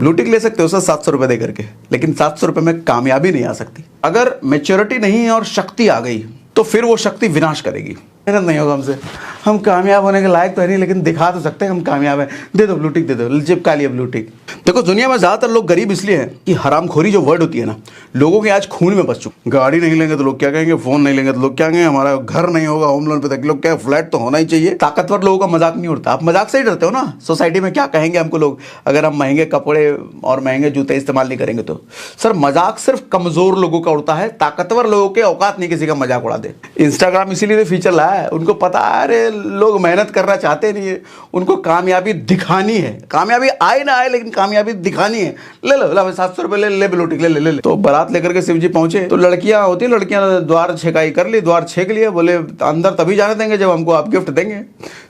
Blue tick ले सकते हो सर 700 रुपये दे करके, लेकिन 700 रुपये में कामयाबी नहीं आ सकती। अगर मेच्योरिटी नहीं है और शक्ति आ गई तो फिर वो शक्ति विनाश करेगी। मेहनत नहीं होगा हमसे, हम कामयाब होने के लायक तो है नहीं, लेकिन दिखा तो सकते हैं हम कामयाब हैं। दे दो ब्लू टिक, दे दो, चिपका लिया ब्लू टिक। देखो दुनिया में ज़्यादातर लोग गरीब इसलिए हैं कि हरामखोरी जो वर्ड होती है ना, लोगों के आज खून में बस चुकी। गाड़ी नहीं लेंगे तो लोग क्या कहेंगे, फोन नहीं लेंगे तो लोग क्या कहेंगे, हमारा घर नहीं होगा होम लोन पे तक लोग क्या, फ्लैट तो होना ही चाहिए। ताकतवर लोगों का मजाक नहीं उड़ता। आप मजाक से ही डरते हो ना, सोसाइटी में क्या कहेंगे हमको लोग अगर हम महंगे कपड़े और महंगे जूते इस्तेमाल नहीं करेंगे तो। सर मजाक सिर्फ कमजोर लोगों का उड़ता है, ताकतवर लोगों के औकात नहीं किसी का मजाक उड़ा दे। इंस्टाग्राम इसीलिए फीचर लाया है, उनको पता है अरे लोग मेहनत करना चाहते नहीं है, उनको कामयाबी दिखानी है। कामयाबी आए ना आए लेकिन कामयाबी दिखानी है। ले लो 700 रुपये ले ब्लू टिक ले। तो बारात लेकर के शिव जी पहुंचे तो लड़कियां होती, लड़कियां द्वार छेकाई कर ली, द्वार छेक लिए, बोले अंदर तभी जाने देंगे जब हमको आप गिफ्ट देंगे।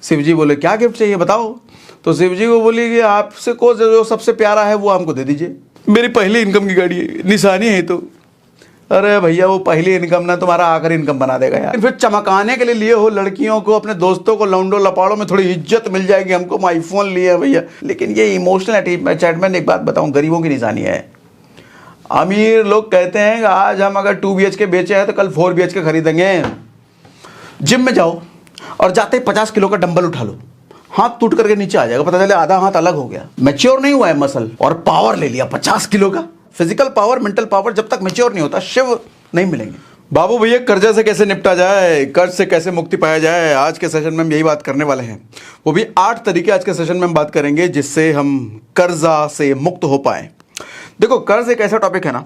शिव जी बोले क्या गिफ्ट चाहिए बताओ। तो शिव जी को बोली कि आपसे को जो सबसे प्यारा है वो हमको दे दीजिए। मेरी पहली इनकम की गाड़ी है, निशानी है। तो अरे भैया वो पहली इनकम ना तुम्हारा आखिरी इनकम बना देगा यार। फिर चमकाने के लिए हो लड़कियों को, अपने दोस्तों को लौंडो लपाड़ों में थोड़ी इज्जत मिल जाएगी, हमको आईफोन लिया भैया। लेकिन ये इमोशनल अटैचमेंट, एक बात बताऊं, गरीबों की निशानी है। अमीर लोग कहते हैं कि आज हम अगर 2 BHK बेचे हैं तो कल 4 BHK खरीदेंगे। जिम में जाओ और जाते 50 किलो का डंबल उठा लो, हाथ टूट करके नीचे आ जाएगा, पता चले आधा हाथ अलग हो गया। मैच्योर नहीं हुआ है मसल और पावर ले लिया 50 किलो का। फिजिकल पावर, मेंटल पावर जब तक मैच्योर नहीं होता शिव नहीं मिलेंगे। बाबू भैया कर्जा से कैसे निपटा जाए, कर्ज से कैसे मुक्ति पाया जाए, आज के सेशन में हम यही बात करने वाले हैं। वो भी 8 तरीके आज के सेशन में हम बात करेंगे जिससे हम कर्जा से मुक्त हो पाए। देखो कर्ज एक ऐसा टॉपिक है ना,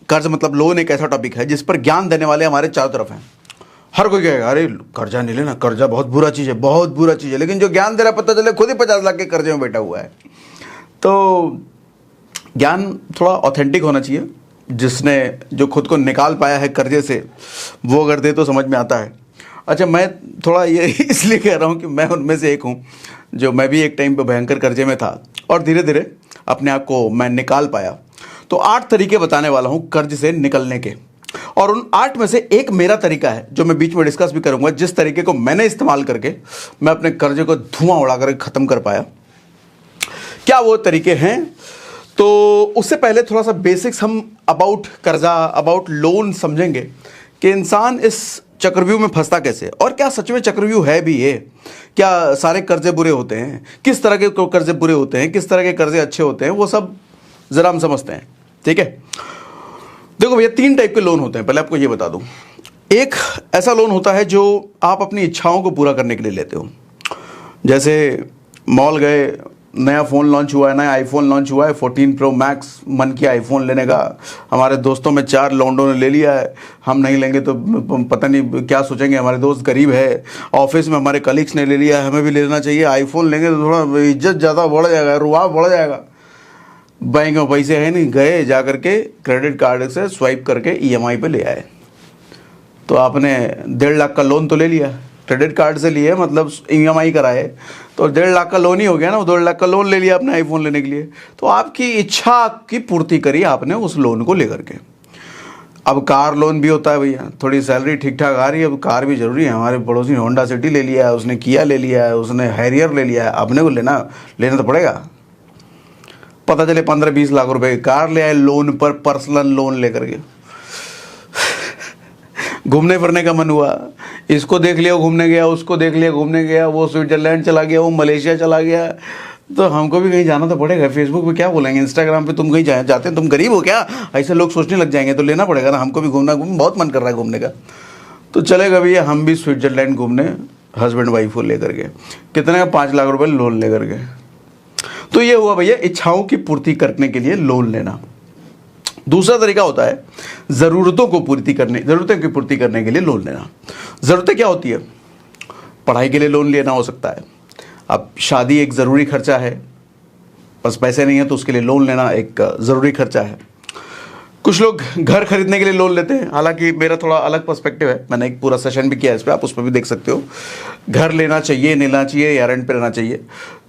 कर्ज मतलब लोन एक ऐसा टॉपिक है जिस पर ज्ञान देने वाले हमारे चारों तरफ हैं। हर कोई कहेगा अरे कर्जा नहीं लेना, कर्जा बहुत बुरा चीज़ है, बहुत बुरा चीज़ है। लेकिन जो ज्ञान दे रहा पता चले खुद ही 50 लाख के कर्जे में बैठा हुआ है। तो ज्ञान थोड़ा ऑथेंटिक होना चाहिए। जिसने जो खुद को निकाल पाया है कर्जे से वो अगर दे तो समझ में आता है। अच्छा मैं थोड़ा ये इसलिए कह रहा हूँ कि मैं उनमें से एक हूँ जो मैं भी एक टाइम पे भयंकर कर्जे में था और धीरे धीरे अपने आप को मैं निकाल पाया। तो 8 तरीके बताने वाला हूँ कर्ज से निकलने के, और उन 8 में से एक मेरा तरीका है जो मैं बीच में डिस्कस भी करूँगा, जिस तरीके को मैंने इस्तेमाल करके मैं अपने कर्जे को धुआं उड़ा कर ख़त्म कर पाया। क्या वो तरीके हैं? तो उससे पहले थोड़ा सा बेसिक्स हम अबाउट कर्जा, अबाउट लोन समझेंगे कि इंसान इस चक्रव्यूह में फंसता कैसे, और क्या सच में चक्रव्यूह है भी ये। क्या सारे कर्जे बुरे होते हैं, किस तरह के कर्जे बुरे होते हैं, किस तरह के कर्जे अच्छे होते हैं, वो सब ज़रा हम समझते हैं। ठीक है, देखो भैया 3 टाइप के लोन होते हैं, पहले आपको ये बता दूं। एक ऐसा लोन होता है जो आप अपनी इच्छाओं को पूरा करने के लिए लेते हो। जैसे मॉल गए, नया फ़ोन लॉन्च हुआ है, नया आईफोन लॉन्च हुआ है 14 Pro Max, मन किया आईफोन लेने का। हमारे दोस्तों में 4 लौंडों ने ले लिया है, हम नहीं लेंगे तो पता नहीं क्या सोचेंगे, हमारे दोस्त गरीब है। ऑफिस में हमारे कलीग्स ने ले लिया है, हमें भी लेना चाहिए। आईफोन लेंगे तो थोड़ा इज्जत ज़्यादा बढ़ जाएगा, रुआब बढ़ जाएगा। बैंक में पैसे है नहीं, गए जा करके क्रेडिट कार्ड से स्वाइप करके EMI पे ले आए। तो आपने 1.5 लाख का लोन तो ले लिया, क्रेडिट कार्ड से लिए, मतलब EMI कराए, तो 1.5 लाख का लोन ही हो गया ना। 2 लाख का लोन ले लिया आपने आईफोन लेने के लिए। तो आपकी इच्छा की पूर्ति करी आपने उस लोन को लेकर के। अब कार लोन भी होता है भैया, थोड़ी सैलरी ठीक ठाक आ रही है, अब कार भी जरूरी है। हमारे पड़ोसी ने होंडा सिटी ले लिया है, उसने किया ले लिया है, उसने हैरियर ले लिया है, अपने को लेना तो पड़ेगा। पता चले 15-20 लाख रुपए की कार ले आए लोन पर, पर्सनल लोन लेकर के। घूमने फिरने का मन हुआ, इसको देख लिया घूमने गया, उसको देख लिया घूमने गया, वो स्विट्जरलैंड चला गया, वो मलेशिया चला गया। तो हमको भी कहीं जाना तो पड़ेगा। फेसबुक पे क्या बोलेंगे, इंस्टाग्राम पे तुम कहीं जाते हैं, तुम गरीब हो क्या, ऐसे लोग सोचने लग जाएंगे। तो लेना पड़ेगा ना, हमको भी बहुत मन कर रहा है घूमने का। तो चलेगा भैया, हम भी स्विट्जरलैंड घूमने हस्बैंड वाइफ को लेकर के। कितने का? 5 लाख रुपए लोन लेकर के। तो ये हुआ भैया इच्छाओं की पूर्ति करने के लिए लोन लेना। दूसरा तरीका होता है ज़रूरतों की पूर्ति करने के लिए लोन लेना। ज़रूरतें क्या होती है? पढ़ाई के लिए लोन लेना हो सकता है। अब शादी एक ज़रूरी खर्चा है, बस पैसे नहीं है तो उसके लिए लोन लेना एक ज़रूरी खर्चा है। कुछ लोग घर खरीदने के लिए लोन लेते हैं, हालांकि मेरा थोड़ा अलग पर्सपेक्टिव है, मैंने एक पूरा सेशन भी किया है इस पर, आप उस पर भी देख सकते हो। घर लेना चाहिए, नहीं लेना चाहिए, या रेंट पे रहना चाहिए,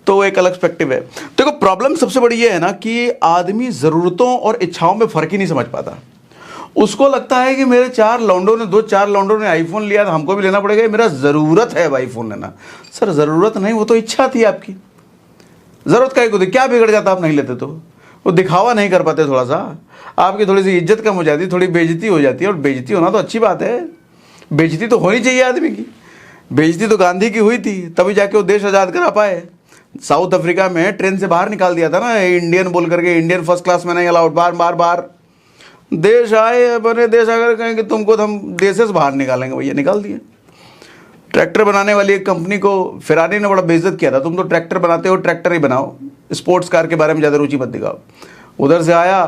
तो एक अलग पर्सपेक्टिव है। देखो प्रॉब्लम सबसे बड़ी ये है ना कि आदमी ज़रूरतों और इच्छाओं में फ़र्क ही नहीं समझ पाता। उसको लगता है कि मेरे 4 लौंडों ने आईफोन लिया तो हमको भी लेना पड़ेगा, मेरा ज़रूरत है आईफोन लेना। सर ज़रूरत नहीं, वो तो इच्छा थी आपकी। ज़रूरत का को क्या बिगड़ जाता आप नहीं लेते तो? वो दिखावा नहीं कर पाते, थोड़ा सा आपकी थोड़ी सी इज्जत कम हो जाती है, थोड़ी बेइज्जती हो जाती है। और बेइज्जती होना तो अच्छी बात है, बेइज्जती तो होनी चाहिए आदमी की। बेइज्जती तो गांधी की हुई थी, तभी जाके वो देश आज़ाद करा पाए। साउथ अफ्रीका में ट्रेन से बाहर निकाल दिया था ना, इंडियन बोल करके, इंडियन फर्स्ट क्लास में नहीं अलाउड, बार बार बार देश आए, बने देश आकर कहेंगे तुमको तो हम देश से बाहर निकालेंगे, भैया निकाल दिए। ट्रैक्टर बनाने वाली एक कंपनी को फेरारी ने बड़ा बेइज्जत किया था, तुम तो ट्रैक्टर बनाते हो, ट्रैक्टर ही बनाओ, स्पोर्ट्स कार के बारे में ज़्यादा रुचि मत दिखाओ। उधर से आया,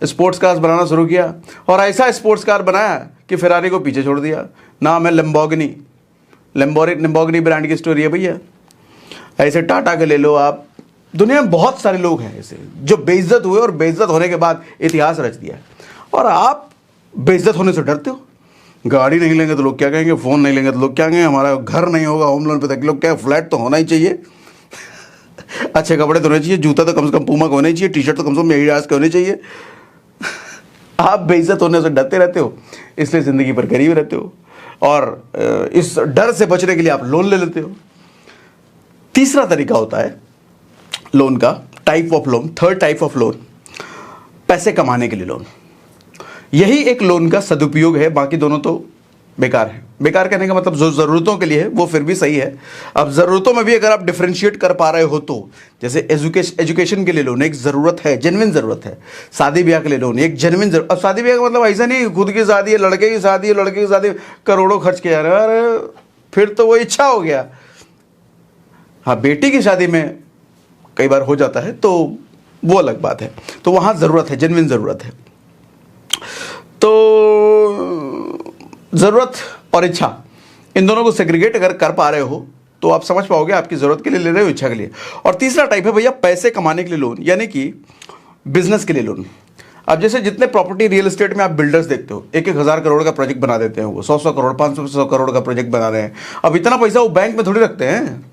स्पोर्ट्स कार्स बनाना शुरू किया, और ऐसा स्पोर्ट्स कार बनाया कि फेरारी को पीछे छोड़ दिया। नाम है लैम्बोर्गिनी। लैम्बोर्गिनी ब्रांड की स्टोरी है भैया। ऐसे टाटा के ले लो आप, दुनिया में बहुत सारे लोग हैं ऐसे जो बेइज्जत हुए और बेइज्जत होने के बाद इतिहास रच दिया। और आप बेइज्जत होने से डरते हो। गाड़ी नहीं लेंगे तो लोग क्या कहेंगे, फ़ोन नहीं लेंगे तो लोग क्या कहेंगे, हमारा घर नहीं होगा होम लोन पे तक लोग क्या, फ्लैट तो होना ही चाहिए, अच्छे कपड़े तो होने चाहिए, जूता तो कम से कम पूमा का होना ही चाहिए, टी शर्ट तो कम से कम एडिडास के होने चाहिए। आप बेइज्जत होने से डरते रहते हो, इसलिए ज़िंदगी पर गरीब रहते हो, और इस डर से बचने के लिए आप लोन ले लेते हो। तीसरा तरीका होता है लोन का, type of loan, third type of loan, पैसे कमाने के लिए लोन। यही एक लोन का सदुपयोग है, बाकी दोनों तो बेकार है। बेकार कहने का मतलब जो ज़रूरतों के लिए है वो फिर भी सही है। अब ज़रूरतों में भी अगर आप डिफरेंशिएट कर पा रहे हो तो, जैसे एजुकेशन के लिए लोन एक ज़रूरत है, जेन्युइन ज़रूरत है। शादी ब्याह के लिए लोन एक जेन्युइन ज़रूरत। अब शादी ब्याह का मतलब ऐसा नहीं खुद की शादी है, लड़के की शादी है, लड़के की शादी करोड़ों खर्च किया, अरे फिर तो वो इच्छा हो गया। हाँ, बेटी की शादी में कई बार हो जाता है तो वो अलग बात है, तो वहाँ ज़रूरत है, जेन्युइन ज़रूरत है। तो ज़रूरत और इच्छा, इन दोनों को सेग्रीगेट अगर कर पा रहे हो तो आप समझ पाओगे आपकी ज़रूरत के लिए ले रहे हो, इच्छा के लिए। और तीसरा टाइप है भैया पैसे कमाने के लिए लोन, यानी कि बिजनेस के लिए लोन। अब जैसे जितने प्रॉपर्टी रियल एस्टेट में आप बिल्डर्स देखते हो, 1,000 करोड़ का प्रोजेक्ट बना देते हैं, वो 100 करोड़ 500 करोड़ का प्रोजेक्ट बना रहे हैं। अब इतना पैसा वो बैंक में थोड़ी रखते हैं,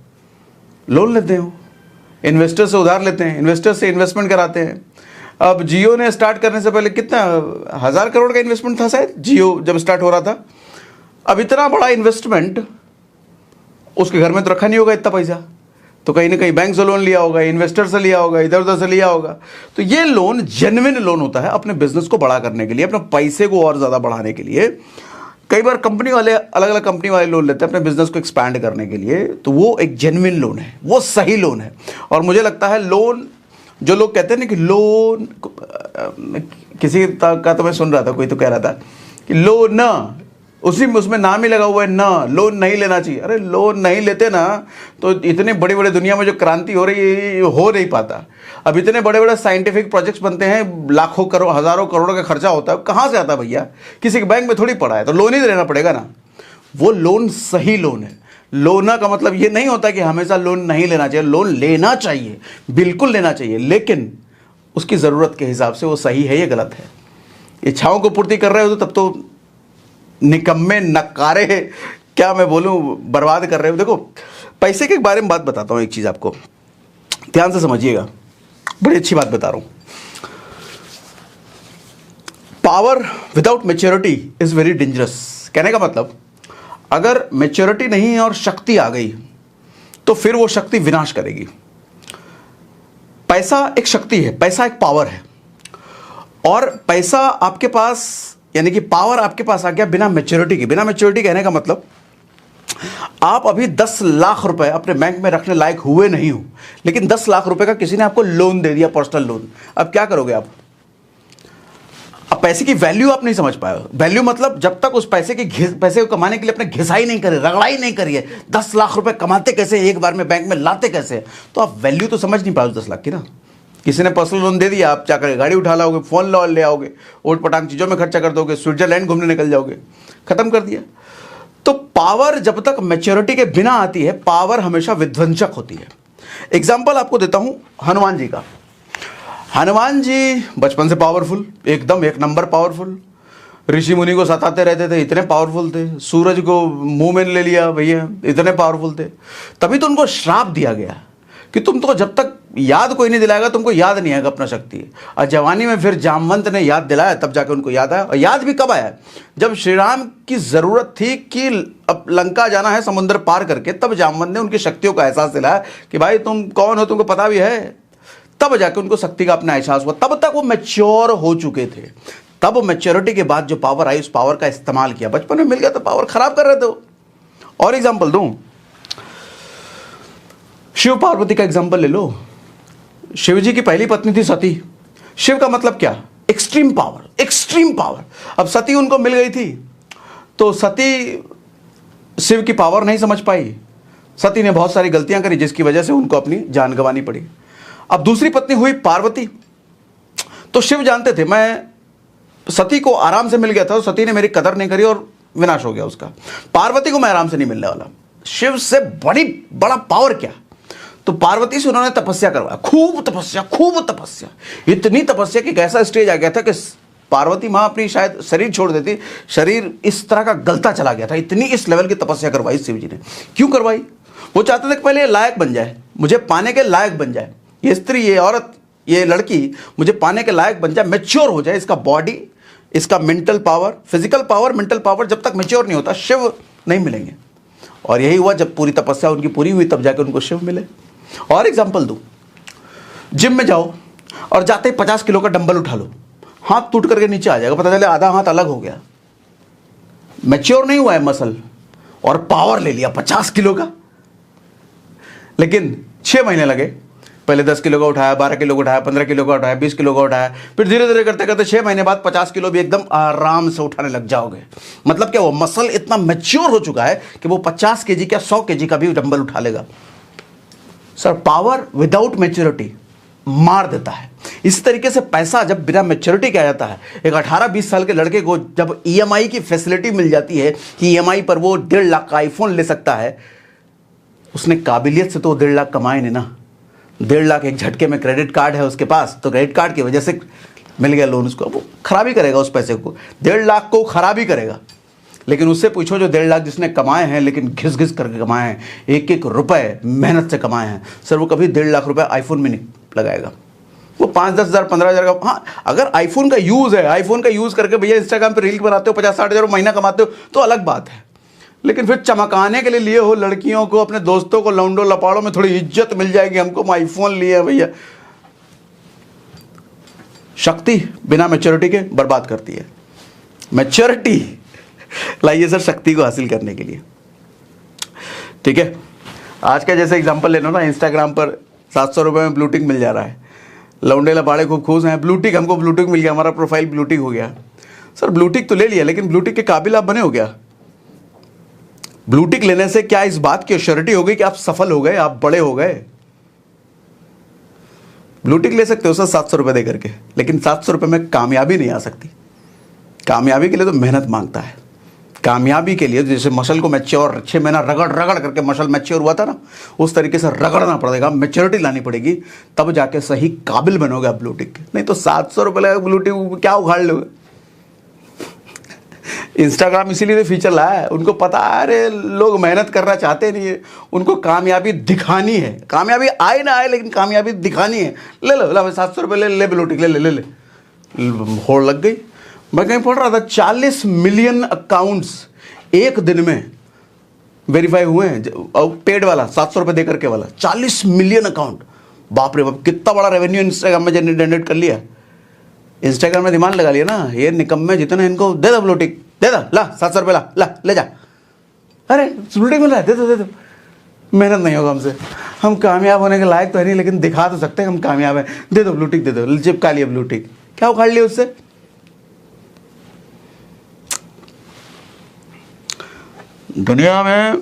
लोन लेते हैं, इन्वेस्टर से उधार लेते हैं, इन्वेस्टर से इन्वेस्टमेंट कराते हैं। अब जियो ने स्टार्ट करने से पहले कितना 1,000 करोड़ का इन्वेस्टमेंट था शायद, जियो जब स्टार्ट हो रहा था। अब इतना बड़ा इन्वेस्टमेंट उसके घर में तो रखा नहीं होगा इतना पैसा, तो कहीं ना कहीं बैंक से लोन लिया होगा, इन्वेस्टर से लिया होगा, इधर उधर से लिया होगा। तो ये लोन जेन्युइन लोन होता है अपने बिजनेस को बड़ा करने के लिए, अपने पैसे को और ज़्यादा बढ़ाने के लिए। कई बार कंपनी वाले अलग अलग कंपनी वाले लोन लेते हैं अपने बिजनेस को एक्सपैंड करने के लिए, तो वो एक जेन्युइन लोन है, वो सही लोन है। और मुझे लगता है लोन, जो लोग कहते हैं ना कि लोन, किसी का तो मैं सुन रहा था, कोई तो कह रहा था कि लोन ना, उसी में उसमें नाम ही लगा हुआ है ना, लोन नहीं लेना चाहिए। अरे लोन नहीं लेते ना तो इतने बड़े बड़े दुनिया में जो क्रांति हो रही है हो नहीं पाता। अब इतने बड़े बड़े साइंटिफिक प्रोजेक्ट्स बनते हैं, लाखों करोड़ हज़ारों करोड़ का खर्चा होता है, कहाँ से आता है भैया? किसी के बैंक में थोड़ी पड़ा है, तो लोन ही लेना पड़ेगा ना। वो लोन सही लोन है। लोना का मतलब ये नहीं होता कि हमेशा लोन नहीं लेना चाहिए, लोन लेना चाहिए, बिल्कुल लेना चाहिए, लेकिन उसकी ज़रूरत के हिसाब से वो सही है या गलत है। इच्छाओं को पूर्ति कर रहे हो तो तब तो निकम्मे नकारे, क्या मैं बोलूं, बर्बाद कर रहे हो। देखो पैसे के बारे में बात बताता हूं, एक चीज़ आपको ध्यान से समझिएगा, बड़ी अच्छी बात बता रहा हूं। Power without maturity is very dangerous. कहने का मतलब अगर मैच्योरिटी नहीं है और शक्ति आ गई तो फिर वो शक्ति विनाश करेगी। पैसा एक शक्ति है, पैसा एक पावर है, और पैसा आपके पास यानी कि पावर आपके पास आ गया बिना मैच्योरिटी के। बिना मैच्योरिटी कहने का मतलब आप अभी 10 लाख रुपए अपने बैंक में रखने लायक हुए नहीं हो, लेकिन 10 लाख रुपए का किसी ने आपको लोन दे दिया, पर्सनल लोन। अब क्या करोगे आप? अब पैसे की वैल्यू आप नहीं समझ पाए। वैल्यू मतलब जब तक उस पैसे को कमाने के लिए अपने घिसाई नहीं करे, रगड़ाई नहीं करिए, 10 लाख रुपए कमाते कैसे, एक बार में बैंक में लाते कैसे, तो आप वैल्यू तो समझ नहीं पाओगे 10 लाख की ना। किसी ने पर्सनल लोन दे दिया, आप जाकर गाड़ी उठा लाओगे, फोन ले आओगे, ओट पटांग चीज़ों में खर्चा कर दोगे, स्विट्जरलैंड घूमने निकल जाओगे, खत्म कर दिया। तो पावर जब तक मैच्योरिटी के बिना आती है, पावर हमेशा विध्वंसक होती है। एग्जाम्पल आपको देता हूं हनुमान जी का। हनुमान जी बचपन से पावरफुल, एकदम एक नंबर पावरफुल, ऋषि मुनि को सताते रहते थे, इतने पावरफुल थे। सूरज को मुंह में ले लिया भैया, इतने पावरफुल थे। तभी तो उनको श्राप दिया गया कि तुम तो जब तक याद कोई नहीं दिलाएगा तुमको याद नहीं आएगा अपना शक्ति। और जवानी में फिर जामवंत ने याद दिलाया, तब जाके उनको याद आया। और याद भी कब आया? जब श्री राम की जरूरत थी कि अब लंका जाना है समुद्र पार करके, तब जामवंत ने उनकी शक्तियों का एहसास दिलाया कि भाई तुम कौन हो, तुमको पता भी है। तब जाके उनको शक्ति का अपना एहसास हुआ। तब तक वो मैच्योर हो चुके थे। तब मैच्योरिटी के बाद जो पावर आई, उस पावर का इस्तेमाल किया। बचपन में मिल गया तो पावर खराब कर रहे थे। और एग्जाम्पल दूं, शिव पार्वती का एग्जाम्पल ले लो। शिव जी की पहली पत्नी थी सती। शिव का मतलब क्या? Extreme power, extreme power. अब सती उनको मिल गई थी तो सती शिव की पावर नहीं समझ पाई। सती ने बहुत सारी गलतियां करी जिसकी वजह से उनको अपनी जान गंवानी पड़ी। अब दूसरी पत्नी हुई पार्वती। तो शिव जानते थे मैं सती को आराम से मिल गया था, तो सती ने मेरी कदर नहीं करी और विनाश हो गया उसका। पार्वती को मैं आराम से नहीं मिलने वाला। शिव से बड़ा पावर क्या? तो पार्वती से उन्होंने तपस्या करवाया, खूब तपस्या, खूब तपस्या। इतनी तपस्या कि कैसा स्टेज आ गया था कि पार्वती मां अपनी शायद शरीर छोड़ देती, शरीर इस तरह का गलता चला गया था। इतनी इस लेवल की तपस्या करवाई शिव जी ने। क्यों करवाई? वो चाहते थे कि पहले ये लायक बन जाए, मुझे पाने के लायक बन जाए। ये स्त्री, ये औरत, ये लड़की मुझे पाने के लायक बन जाए, मैच्योर हो जाए। इसका बॉडी, इसका mental power, physical power, mental power जब तक मैच्योर नहीं होता शिव नहीं मिलेंगे। और यही हुआ, जब पूरी तपस्या उनकी पूरी हुई तब जाकर उनको शिव मिले। और एग्जाम्पल दूं, जिम में जाओ और जाते ही 50 किलो का डंबल उठा लो, हाथ टूट करके नीचे आ जाएगा, पता चले आधा हाथ अलग हो गया। मैच्योर नहीं हुआ है मसल, और पावर ले लिया 50 किलो का। लेकिन 6 महीने लगे। पहले 10 किलो का उठाया, 12 किलो का उठाया, 15 किलो का उठाया, 20 किलो का उठाया, फिर धीरे धीरे करते करते 6 महीने बाद 50 किलो भी एकदम आराम से उठाने लग जाओगे। मतलब क्या, वो मसल इतना मैच्योर हो चुका है कि वो 50 केजी क्या 100 केजी का भी डंबल उठा लेगा। सर, पावर विदाउट मैच्योरिटी मार देता है। इस तरीके से पैसा जब बिना मैच्योरिटी के आ जाता है, एक 18-20 साल के लड़के को जब ईएमआई की फैसिलिटी मिल जाती है कि ईएमआई पर वो 1.5 लाख का आईफोन ले सकता है, उसने काबिलियत से तो 1.5 लाख कमाए नहीं ना। 1.5 लाख एक झटके में, क्रेडिट कार्ड है उसके पास तो क्रेडिट कार्ड की वजह से मिल गया लोन उसको। वो खराबी करेगा उस पैसे को, 1.5 लाख को खराबी करेगा। लेकिन उससे पूछो जो 1.5 लाख जिसने कमाए हैं, लेकिन घिस घिस करके कमाए हैं, एक एक रुपए मेहनत से कमाए हैं, सर वो कभी 1.5 लाख रुपए आईफोन में नहीं लगाएगा। वो 5-10 हज़ार 15 हज़ार का, हाँ अगर आईफोन का यूज़ है, आईफोन का यूज़ करके भैया इंस्टाग्राम पे रील बनाते हो, 50-60 हज़ार महीना कमाते हो तो अलग बात है। लेकिन फिर चमकाने के लिए हो लड़कियों को, अपने दोस्तों को, लौंडो लपाड़ों में थोड़ी इज्जत मिल जाएगी, हमको आईफोन लिए भैया। शक्ति बिना मैच्योरिटी के बर्बाद करती है। मैच्योरिटी लाइए सर शक्ति को हासिल करने के लिए। ठीक है, आज का जैसे एग्जांपल लेना ना, इंस्टाग्राम पर 700 रुपये में ब्लूटिक मिल जा रहा है। लौंडे लपाड़े खूब खुश हैं, ब्लूटिक, हमको ब्लूटिक मिल गया, हमारा प्रोफाइल ब्लूटिक हो गया। सर ब्लूटिक तो ले लिया, लेकिन ब्लूटिक के काबिल आप बने हो क्या? ब्लूटिक लेने से क्या इस बात की श्योरिटी हो गई कि आप सफल हो गए, आप बड़े हो गए? ब्लूटिक ले सकते हो सर 700 रुपये दे करके, लेकिन 700 रुपये में कामयाबी नहीं आ सकती। कामयाबी के लिए तो मेहनत मांगता है। कामयाबी के लिए जैसे मसल को मैच्योर 6 महीना रगड़ रगड़ करके मसल मैच्योर हुआ था ना, उस तरीके से रगड़ना पड़ेगा, मैच्योरिटी लानी पड़ेगी, तब जाके सही काबिल बनोगे आप ब्लूटिक। नहीं तो 700 रुपये लगा ब्लूटिक क्या उखाड़ लोगे? इंस्टाग्राम इसीलिए तो फीचर लाया है, उनको पता है अरे लोग मेहनत करना चाहते नहीं है, उनको कामयाबी दिखानी है। कामयाबी आए ना आए, लेकिन कामयाबी दिखानी है। ले लो 700 रुपये ले ब्लूटिक, ले होड़ लग गई। मैं कहीं पढ़ रहा था 40 मिलियन अकाउंट्स एक दिन में वेरीफाई हुए हैं, और पेड वाला 700 रुपये दे करके वाला 40 मिलियन अकाउंट। बाप रे बाप, कितना बड़ा रेवेन्यू इंस्टाग्राम में जनरेट कर लिया। इंस्टाग्राम में दिमाग लगा लिया ना, ये निकम्मे जितने, इनको दे दो ब्लूटिक, दे दो, ला 700 रुपये ला ले जा। अरे ब्लूटिक मिल रहा है, दे दो। मेहनत नहीं होगा हमसे, हम कामयाब होने के लायक तो है नहीं, लेकिन दिखा तो सकते हैं हम कामयाब हैं। दे दो ब्लूटिक, दे दो, चिपका लिया ब्लूटिक। क्या उखाड़ लिया उससे? दुनिया में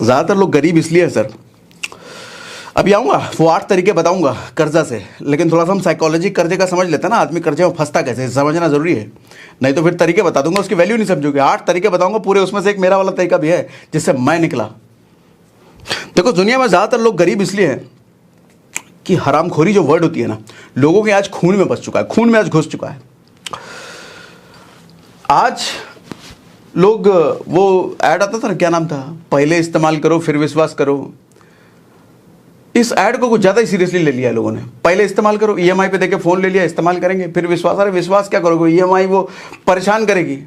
ज़्यादातर लोग गरीब इसलिए है सर, अभी आऊँगा वो 8 तरीके बताऊँगा कर्जा से, लेकिन थोड़ा सा हम साइकोलॉजी कर्जे का समझ लेते हैं ना, आदमी कर्जे में फंसता कैसे, समझना ज़रूरी है। नहीं तो फिर तरीके बता दूंगा, उसकी वैल्यू नहीं समझोगे। 8 तरीके बताऊँगा पूरे, उसमें से एक मेरा वाला तरीका भी है जिससे मैं निकला। देखो दुनिया में ज़्यादातर लोग गरीब इसलिए हैं कि हरामखोरी जो वर्ड होती है ना, लोगों के आज खून में बस चुका है, खून में आज घुस चुका है। आज लोग, वो ऐड आता था ना, क्या नाम था, पहले इस्तेमाल करो फिर विश्वास करो। इस ऐड को कुछ ज़्यादा ही सीरियसली ले लिया लोगों ने। पहले इस्तेमाल करो, ईएमआई पे देके फ़ोन ले लिया, इस्तेमाल करेंगे, फिर विश्वास। अरे विश्वास क्या करोगे, ईएमआई वो परेशान करेगी।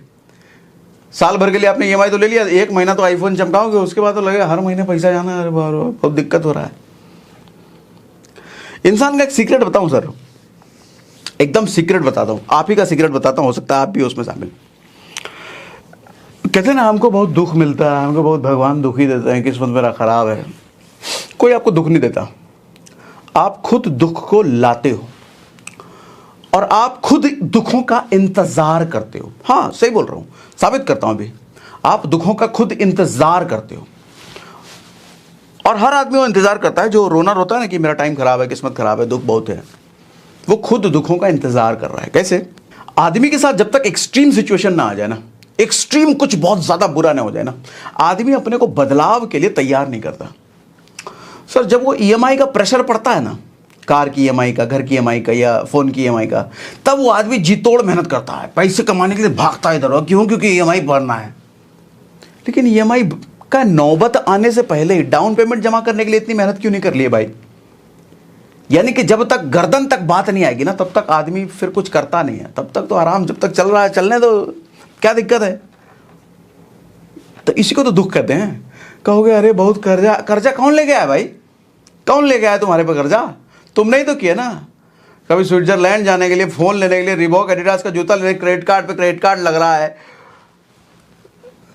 साल भर के लिए आपने ईएमआई तो ले लिया, 1 महीना तो आईफोन चमकाओगे, उसके बाद तो लगेगा हर महीने पैसा जाना है, अरे बहुत दिक्कत हो रहा है। इंसान का एक सीक्रेट बताऊं सर, एकदम सीक्रेट बताता हूं, आप ही का सीक्रेट बताता हूं, हो सकता है आप भी उसमें शामिल। कहते हैं ना हमको बहुत दुख मिलता है, हमको बहुत भगवान दुख ही देते हैं, किस्मत मेरा खराब है। कोई आपको दुख नहीं देता, आप खुद दुख को लाते हो और आप खुद दुखों का इंतजार करते हो। हाँ सही बोल रहा हूं, साबित करता हूं अभी। आप दुखों का खुद इंतजार करते हो और हर आदमी वो इंतजार करता है जो रोना रोता है ना कि मेरा टाइम खराब है, किस्मत खराब है, दुख बहुत है, वो खुद दुखों का इंतजार कर रहा है। कैसे? आदमी के साथ जब तक एक्सट्रीम सिचुएशन ना आ जाए ना, एक्सट्रीम कुछ बहुत ज्यादा बुरा ना हो जाए ना, आदमी अपने को बदलाव के लिए तैयार नहीं करता। सर जब वो ईएमआई का प्रेशर पड़ता है ना, कार की ईएमआई का, घर की ईएमआई का या फोन की ईएमआई का, तब वो आदमी जी तोड़ मेहनत करता है, पैसे कमाने के लिए भागता है इधर। क्यों? क्योंकि ईएमआई भरना है। लेकिन ईएमआई का नौबत आने से पहले डाउन पेमेंट जमा करने के लिए इतनी मेहनत क्यों नहीं कर लिए भाई? यानी कि जब तक गर्दन तक बात नहीं आएगी ना, तब तक आदमी फिर कुछ करता नहीं है। तब तक तो आराम, जब तक चल रहा है चलने दो, क्या दिक्कत है? तो इसी को तो दुख कहते हैं। कहोगे अरे बहुत कर्जा, कर्जा कौन ले गया है भाई? कौन ले गया है तुम्हारे पे कर्जा? तुमने ही तो किया ना। कभी स्विट्जरलैंड जाने के लिए, फोन लेने के लिए, रिबॉक एडिडास का जूता लेने, क्रेडिट कार्ड पे क्रेडिट कार्ड लग रहा है।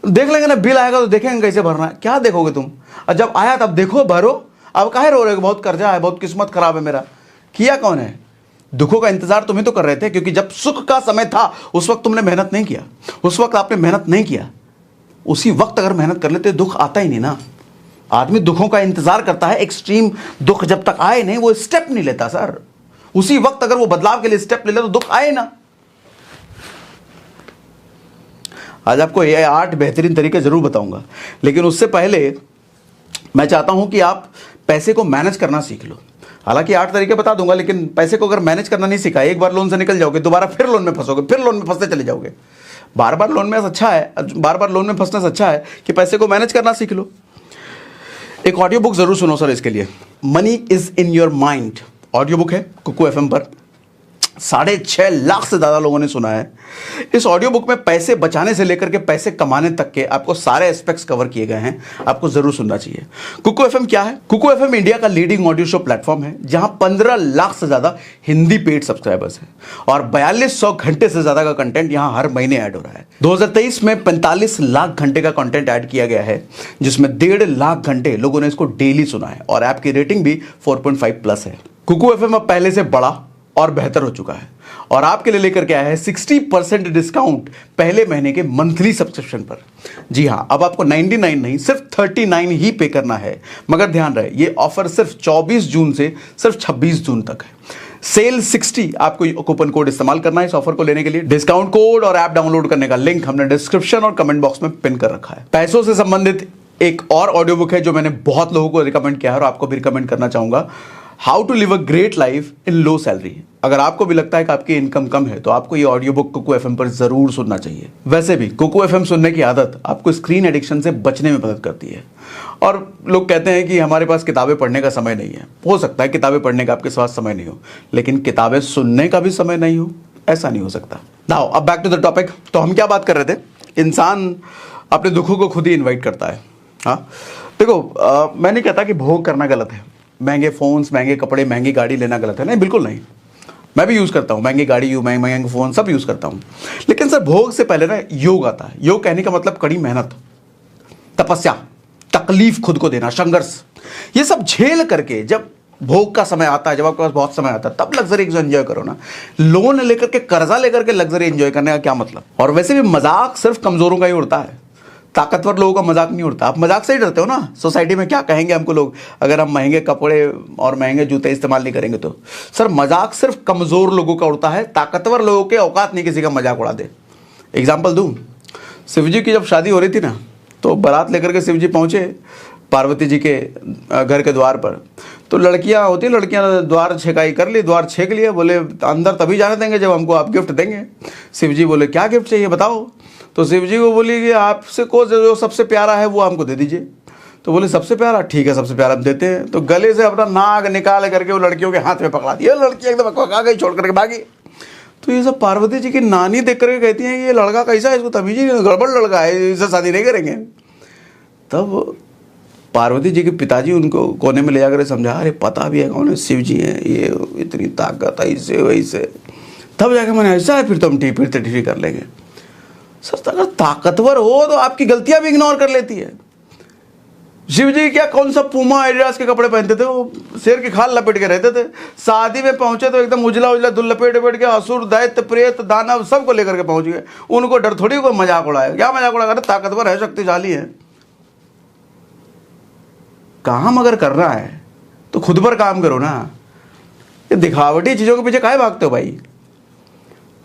देख लेंगे ना, बिल आएगा तो देखेंगे कैसे भरना है। क्या देखोगे तुम? और जब आया तब देखो, भरो। अब काहे रो रहे हो? बहुत कर्जा है, बहुत किस्मत खराब है मेरा। किया कौन है? दुखों का इंतजार तुम्हें तो कर रहे थे, क्योंकि जब सुख का समय था उस वक्त तुमने मेहनत नहीं किया, उस वक्त आपने मेहनत नहीं किया। उसी वक्त अगर मेहनत कर लेते दुख आता ही नहीं ना। आदमी दुखों का इंतजार करता है, एक्सट्रीम दुख जब तक आए नहीं वो स्टेप नहीं लेता सर। उसी वक्त अगर वो बदलाव के लिए स्टेप ले ले तो दुख आए ना। आज आपको ये 8 बेहतरीन तरीके जरूर बताऊंगा, लेकिन उससे पहले मैं चाहता हूं कि आप पैसे को मैनेज करना सीख लो। हालांकि 8 तरीके बता दूंगा, लेकिन पैसे को अगर मैनेज करना नहीं सीखा, एक बार लोन से निकल जाओगे, दोबारा फिर लोन में फंसोगे, फिर लोन में फंसते चले जाओगे। बार बार लोन में अच्छा है, बार बार लोन में फंसने से अच्छा है कि पैसे को मैनेज करना सीख लो। एक ऑडियो बुक जरूर सुनो सर इसके लिए, money is in your mind. Audio book है कुकू एफएम पर, 6.5 लाख से ज्यादा लोगों ने सुना है। इस ऑडियो बुक में पैसे बचाने से लेकर के पैसे कमाने तक के आपको सारे एस्पेक्ट्स कवर किए गए हैं, आपको जरूर सुनना चाहिए। कुकू एफएम क्या है? कुकू एफएम इंडिया का लीडिंग ऑडियो शो प्लेटफॉर्म है, जहां 15 लाख से ज्यादा हिंदी पेड सब्सक्राइबर्स हैं और 4200 घंटे से ज्यादा का कंटेंट यहां हर महीने ऐड हो रहा है। 2023 में 45 लाख घंटे का कंटेंट ऐड किया गया है, जिसमें 1.5 लाख घंटे लोगों ने इसको डेली सुना है और ऐप की रेटिंग भी 4.5 प्लस है। कुकू एफएम अब पहले से बड़ा और बेहतर हो चुका है और आपके लिए लेकर के आया है 60% डिस्काउंट पहले महीने के मंथली सब्सक्रिप्शन पर। जी हां, अब आपको 99 नहीं, सिर्फ 39 ही पे करना है। मगर ध्यान रहे, ये ऑफर सिर्फ 24 जून से सिर्फ 26 जून तक है। सेल 60 आपको कूपन कोड इस्तेमाल करना है इस ऑफर को लेने के लिए। डिस्काउंट कोड और ऐप डाउनलोड करने का लिंक हमने डिस्क्रिप्शन और कमेंट बॉक्स में पिन कर रखा है। पैसों से संबंधित एक और ऑडियो बुक है जो मैंने बहुत लोगों को रिकमेंड किया है और आपको भी रिकमेंड करना चाहूंगा, how to live a great life in low salary. अगर आपको भी लगता है कि आपकी इनकम कम है तो आपको ये ऑडियो बुक कुकू एफएम पर जरूर सुनना चाहिए। वैसे भी कुकू एफएम सुनने की आदत आपको स्क्रीन एडिक्शन से बचने में मदद करती है। और लोग कहते हैं कि हमारे पास किताबें पढ़ने का समय नहीं है। हो सकता है किताबें पढ़ने का आपके पास समय नहीं हो, लेकिन किताबें सुनने का भी समय नहीं हो, ऐसा नहीं हो सकता। नाउ अब बैक टू द टॉपिक। तो हम क्या बात कर रहे थे? इंसान अपने दुखों को खुद ही इन्वाइट करता है। हाँ देखो, मैं नहीं कहता कि भोग करना गलत है, महंगे फोन्स, महंगे कपड़े, महंगी गाड़ी लेना गलत है, नहीं बिल्कुल नहीं। मैं भी यूज़ करता हूँ महंगी गाड़ी, महंगे फ़ोन सब यूज़ करता हूँ। लेकिन सर भोग से पहले ना योग आता है। योग कहने का मतलब कड़ी मेहनत, तपस्या, तकलीफ, खुद को देना, संघर्ष, ये सब झेल करके जब भोग का समय आता है, जब आपके पास बहुत समय आता है, तब लग्जरी एंजॉय करो ना। लोन लेकर के, कर्जा लेकर के लग्जरी एंजॉय करने का क्या मतलब? और वैसे भी मजाक सिर्फ कमजोरों का ही उड़ता है, ताकतवर लोगों का मजाक नहीं उड़ता। आप मजाक से ही डरते हो ना, सोसाइटी में क्या कहेंगे हमको लोग अगर हम महंगे कपड़े और महंगे जूते इस्तेमाल नहीं करेंगे तो। सर मजाक सिर्फ कमजोर लोगों का उड़ता है, ताकतवर लोगों के औकात नहीं किसी का मजाक उड़ा दे। एग्जाम्पल दूं, शिवजी की जब शादी हो रही थी ना, तो बारात लेकर के शिवजी पहुंचे पार्वती जी के घर के द्वार पर। तो लड़कियां होती, लड़कियां द्वार छेकाई कर ली, द्वार छेक लिए, बोले अंदर तभी जाने देंगे जब हमको आप गिफ्ट देंगे। शिवजी बोले क्या गिफ्ट चाहिए बताओ? तो शिवजी को बोली कि आपसे को जो सबसे प्यारा है वो हमको दे दीजिए। तो बोले सबसे प्यारा, ठीक है सबसे प्यारा हम देते हैं। तो गले से अपना नाग निकाल करके वो लड़कियों के हाथ में पकड़ा दिया। लड़की एकदम पका गई, छोड़ करके भागी। तो ये सब पार्वती जी की नानी देख करके कहती हैं ये लड़का कैसा है, इसको तमीज ही नहीं, गड़बड़ लड़का है, इससे शादी नहीं करेंगे। तब पार्वती जी के पिताजी उनको कोने में ले जाकर समझा, अरे पता भी है कौन है, शिव जी हैं, ये इतनी ताकत ऐसे वैसे, तब जाके मैंने ऐसा है फिर तो हम फिर कर लेंगे। सर अगर ताकतवर हो तो आपकी गलतियां भी इग्नोर कर लेती है। शिव जी क्या कौन सा पूमा एडिडास के कपड़े पहनते थे, वो शेर की खाल लपेट के रहते थे। शादी में पहुंचे तो एकदम उजला उजला दुल लपेट के असुर दैत्य प्रेत दानव सबको लेकर के पहुंच गए। उनको डर थोड़ी कोई मजाक उड़ाया, क्या मजाक उड़ाया, ताकतवर है, शक्तिशाली है। काम अगर करना है तो खुद पर काम करो ना, ये दिखावटी चीजों के पीछे काहे भागते हो भाई।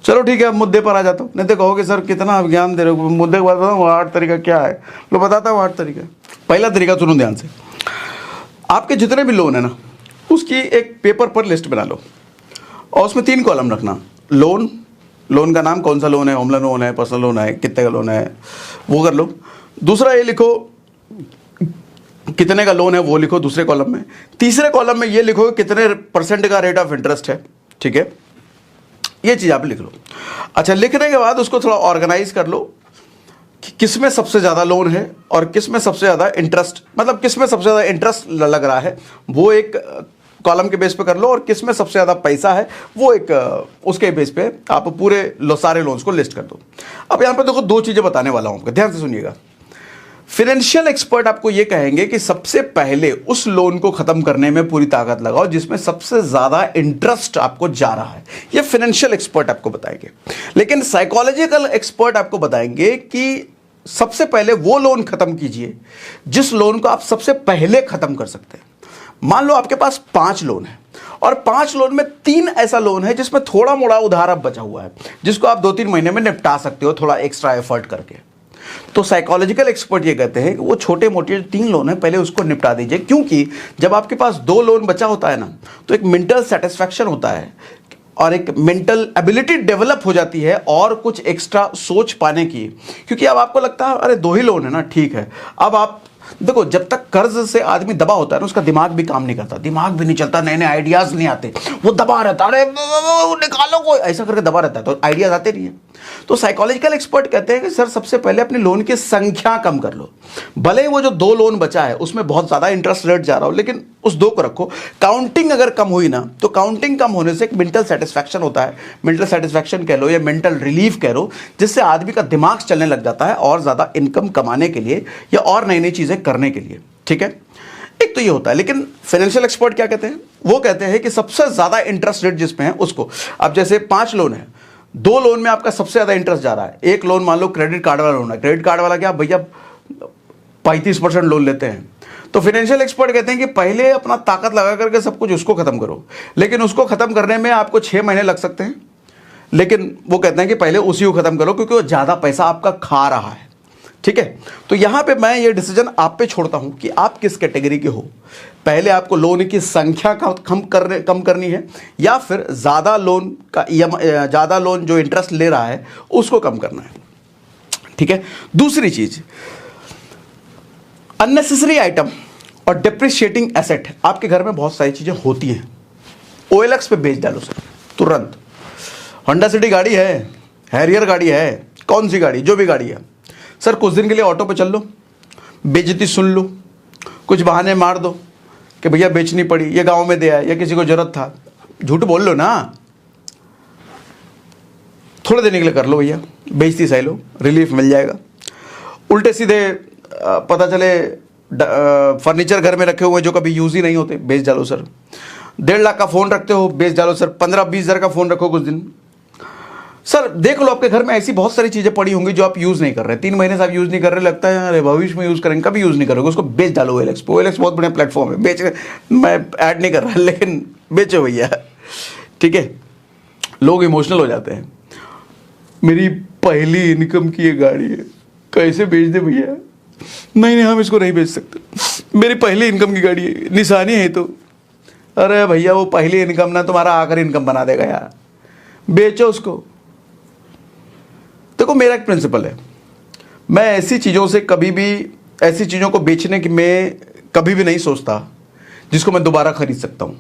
चलो ठीक है, अब मुद्दे पर आ जाता हूँ। नहीं तो कहोगे सर कितना ज्ञान दे रहे हो, मुद्दे के बाद बताऊँ 8 तरीका क्या है, लो बताता हूँ 8 तरीका। पहला तरीका सुनो ध्यान से, आपके जितने भी लोन है ना उसकी एक पेपर पर लिस्ट बना लो और उसमें 3 कॉलम रखना। लोन का नाम, कौन सा लोन है, होम लोन है, पर्सनल लोन है, कितने का लोन है, वो कर लो। दूसरा ये लिखो कितने का लोन है, वो लिखो दूसरे कॉलम में। तीसरे कॉलम में ये लिखो कितने % का रेट ऑफ इंटरेस्ट है, ठीक है, ये चीज़ आप लिख लो। अच्छा, लिखने के बाद उसको थोड़ा ऑर्गेनाइज कर लो कि किस में सबसे ज़्यादा लोन है और किस में सबसे ज़्यादा इंटरेस्ट, मतलब किस में सबसे ज़्यादा इंटरेस्ट लग रहा है वो एक कॉलम के बेस पे कर लो, और किस में सबसे ज़्यादा पैसा है वो एक उसके बेस पे आप पूरे सारे लोन्स को लिस्ट कर दो। अब यहाँ पे देखो 2 चीज़ें बताने वाला हूँ आपको, ध्यान से सुनिएगा। फाइनेंशियल एक्सपर्ट आपको ये कहेंगे कि सबसे पहले उस लोन को खत्म करने में पूरी ताकत लगाओ जिसमें सबसे ज्यादा इंटरेस्ट आपको जा रहा है, ये फाइनेंशियल एक्सपर्ट आपको बताएंगे। लेकिन साइकोलॉजिकल एक्सपर्ट आपको बताएंगे कि सबसे पहले वो लोन खत्म कीजिए जिस लोन को आप सबसे पहले खत्म कर सकते हैं। मान लो आपके पास 5 लोन है और 5 लोन में 3 ऐसा लोन है जिसमें थोड़ा मोड़ा उधार अब बचा हुआ है, जिसको आप 2-3 महीने में निपटा सकते हो थोड़ा एक्स्ट्रा एफर्ट करके। तो साइकोलॉजिकल एक्सपर्ट ये कहते हैं कि वो छोटे मोटे 3 लोन है पहले उसको निपटा दीजिए, क्योंकि जब आपके पास 2 लोन बचा होता है ना तो एक मेंटल सेटिस्फैक्शन होता है और एक मेंटल एबिलिटी डेवलप हो जाती है और कुछ एक्स्ट्रा सोच पाने की, क्योंकि अब आपको लगता है अरे 2 ही लोन है ना, ठीक है। अब आप देखो, जब तक कर्ज से आदमी दबा होता है ना उसका दिमाग भी काम नहीं करता, दिमाग भी नहीं चलता, नए नए आइडियाज नहीं आते, वो दबा रहता है, अरे निकालो कोई, ऐसा करके दबा रहता है तो आइडियाज आते नहीं है। तो साइकोलॉजिकल एक्सपर्ट कहते हैं कि सर सबसे पहले अपने लोन की संख्या कम कर लो। भले ही वो जो 2 लोन बचा है उसमें बहुत ज्यादा इंटरेस्ट रेट जा रहा हो, लेकिन उस 2 को रखो। काउंटिंग अगर कम हुई ना तो काउंटिंग कम होने से एक मेंटल सेटिस्फैक्शन होता है, मेंटल सेटिस्फैक्शन कह लो या मेंटल रिलीफ कह लो, जिससे आदमी का दिमाग चलने लग जाता है और ज्यादा इनकम कमाने के लिए या और नई नई चीजें करने के लिए, ठीक है। एक तो ये होता है। लेकिन फाइनेंशियल एक्सपर्ट क्या कहते हैं, वो कहते हैं कि सबसे ज्यादा इंटरेस्ट रेट जिसमें है उसको, अब जैसे 5 लोन है, 2 लोन में आपका सबसे ज्यादा इंटरेस्ट जा रहा है। एक लोन मान लो क्रेडिट कार्ड वाला लोन है, क्रेडिट कार्ड वाला क्या भैया 35% लोन लेते हैं। तो फाइनेंशियल एक्सपर्ट कहते हैं कि पहले अपना ताकत लगा करके सब कुछ उसको खत्म करो, लेकिन उसको खत्म करने में आपको 6 महीने लग सकते हैं, लेकिन वो कहते हैं कि पहले उसी को खत्म करो क्योंकि वो ज्यादा पैसा आपका खा रहा है, ठीक है। तो यहां पे मैं ये डिसीजन आप पे छोड़ता हूं कि आप किस कैटेगरी के हो। पहले आपको लोन की संख्या कम करनी है या फिर ज्यादा लोन जो इंटरेस्ट ले रहा है उसको कम करना है, ठीक है। दूसरी चीज, अननेसेसरी आइटम और डिप्रिशिएटिंग एसेट। आपके घर में बहुत सारी चीजें होती हैं, OLX पे बेच डालो सर तुरंत। होंडा सिटी गाड़ी है, हैरियर गाड़ी है, कौन सी गाड़ी, जो भी गाड़ी है सर, कुछ दिन के लिए ऑटो पे चल लो, बेइज्जती सुन लो, कुछ बहाने मार दो कि भैया बेचनी पड़ी, ये गांव में दे आए या किसी को जरूरत था, झूठ बोल लो ना, थोड़े देने के लिए कर लो भैया, बेइज्जती सह लो, रिलीफ मिल जाएगा। उल्टे सीधे पता चले फर्नीचर घर में रखे हुए जो कभी यूज ही नहीं होते, बेच डालो सर। 1.5 लाख का फोन रखते हो, बेच डालो सर। 15-20 हज़ार का फोन रखो कुछ दिन, सर देख लो आपके घर में ऐसी बहुत सारी चीजें पड़ी होंगी जो आप यूज नहीं कर रहे, 3 महीने से आप यूज नहीं कर रहे, लगता है अरे भविष्य में यूज करेंगे, कभी यूज नहीं करोगे, उसको बेच डालो OLX पे। OLX बहुत बढ़िया प्लेटफॉर्म है, बेच, मैं ऐड नहीं कर रहा लेकिन बेचो भैया, ठीक है। लोग इमोशनल हो जाते हैं, मेरी पहली इनकम की ये गाड़ी है, कैसे बेच दे भैया, नहीं हम इसको नहीं बेच सकते, मेरी पहली इनकम की गाड़ी है, निशानी है तो। अरे भैया वो पहली इनकम ना तुम्हारा आखिरी इनकम बना देगा यार, बेचो उसको। देखो मेरा एक प्रिंसिपल है, मैं ऐसी चीज़ों से कभी भी, ऐसी चीज़ों को बेचने की मैं कभी भी नहीं सोचता जिसको मैं दोबारा खरीद सकता हूँ।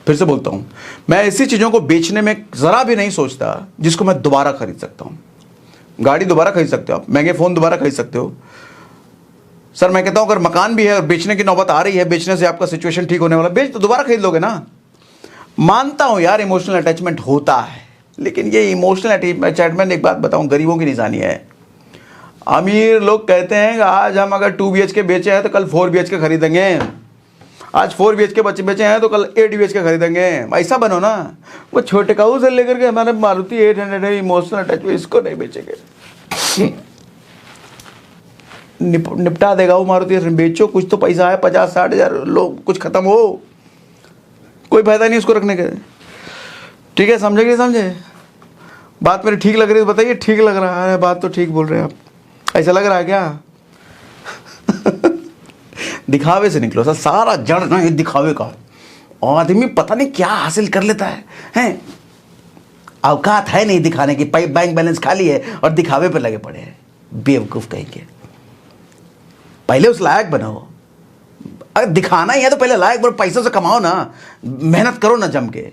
फिर से बोलता हूँ, मैं ऐसी चीज़ों को बेचने में ज़रा भी नहीं सोचता जिसको मैं दोबारा खरीद सकता हूँ। गाड़ी दोबारा खरीद सकते हो आप, महंगे फ़ोन दोबारा खरीद सकते हो, सर मैं कहता हूं अगर मकान भी है और बेचने की नौबत आ रही है, बेचने से आपका सिचुएशन ठीक होने वाला, बेच तो दोबारा खरीद लोगे ना। मानता हूं यार इमोशनल अटैचमेंट होता है, लेकिन ये इमोशनल अटैचमेंट एक बात बताऊं गरीबों की निशानी है। अमीर लोग कहते हैं कि आज हम अगर 2 BHK बेचे हैं तो कल 4 BHK खरीदेंगे, आज 4 BHK बच्चे बेचे हैं तो कल 8 BHK खरीदेंगे। ऐसा बनो ना। वो छोटे काऊ से लेकर के हमारे मारुति 800 है, इमोशनल अटैचमेंट, इसको नहीं बेचेंगे। निपटा देगा वो मारुति। बेचो, कुछ तो पैसा है, 50-60 हज़ार, लोग कुछ खत्म हो, कोई फायदा नहीं उसको रखने का। ठीक है, समझे कि समझे? बात मेरी ठीक लग रही है बताइए। ठीक लग रहा है, बात तो ठीक बोल रहे हैं आप। ऐसा लग रहा है क्या? दिखावे से निकलो सर, सारा जड़ ना ये दिखावे का। आदमी पता नहीं क्या हासिल कर लेता है, हैं? औकात है नहीं दिखाने की, बैंक बैलेंस खाली है और दिखावे पे लगे पड़े हैं। बेवकूफ कहेंगे। पहले उस लायक बनाओ। अगर दिखाना ही है तो पहले लायक बनो, पैसों से कमाओ ना, मेहनत करो ना जम के।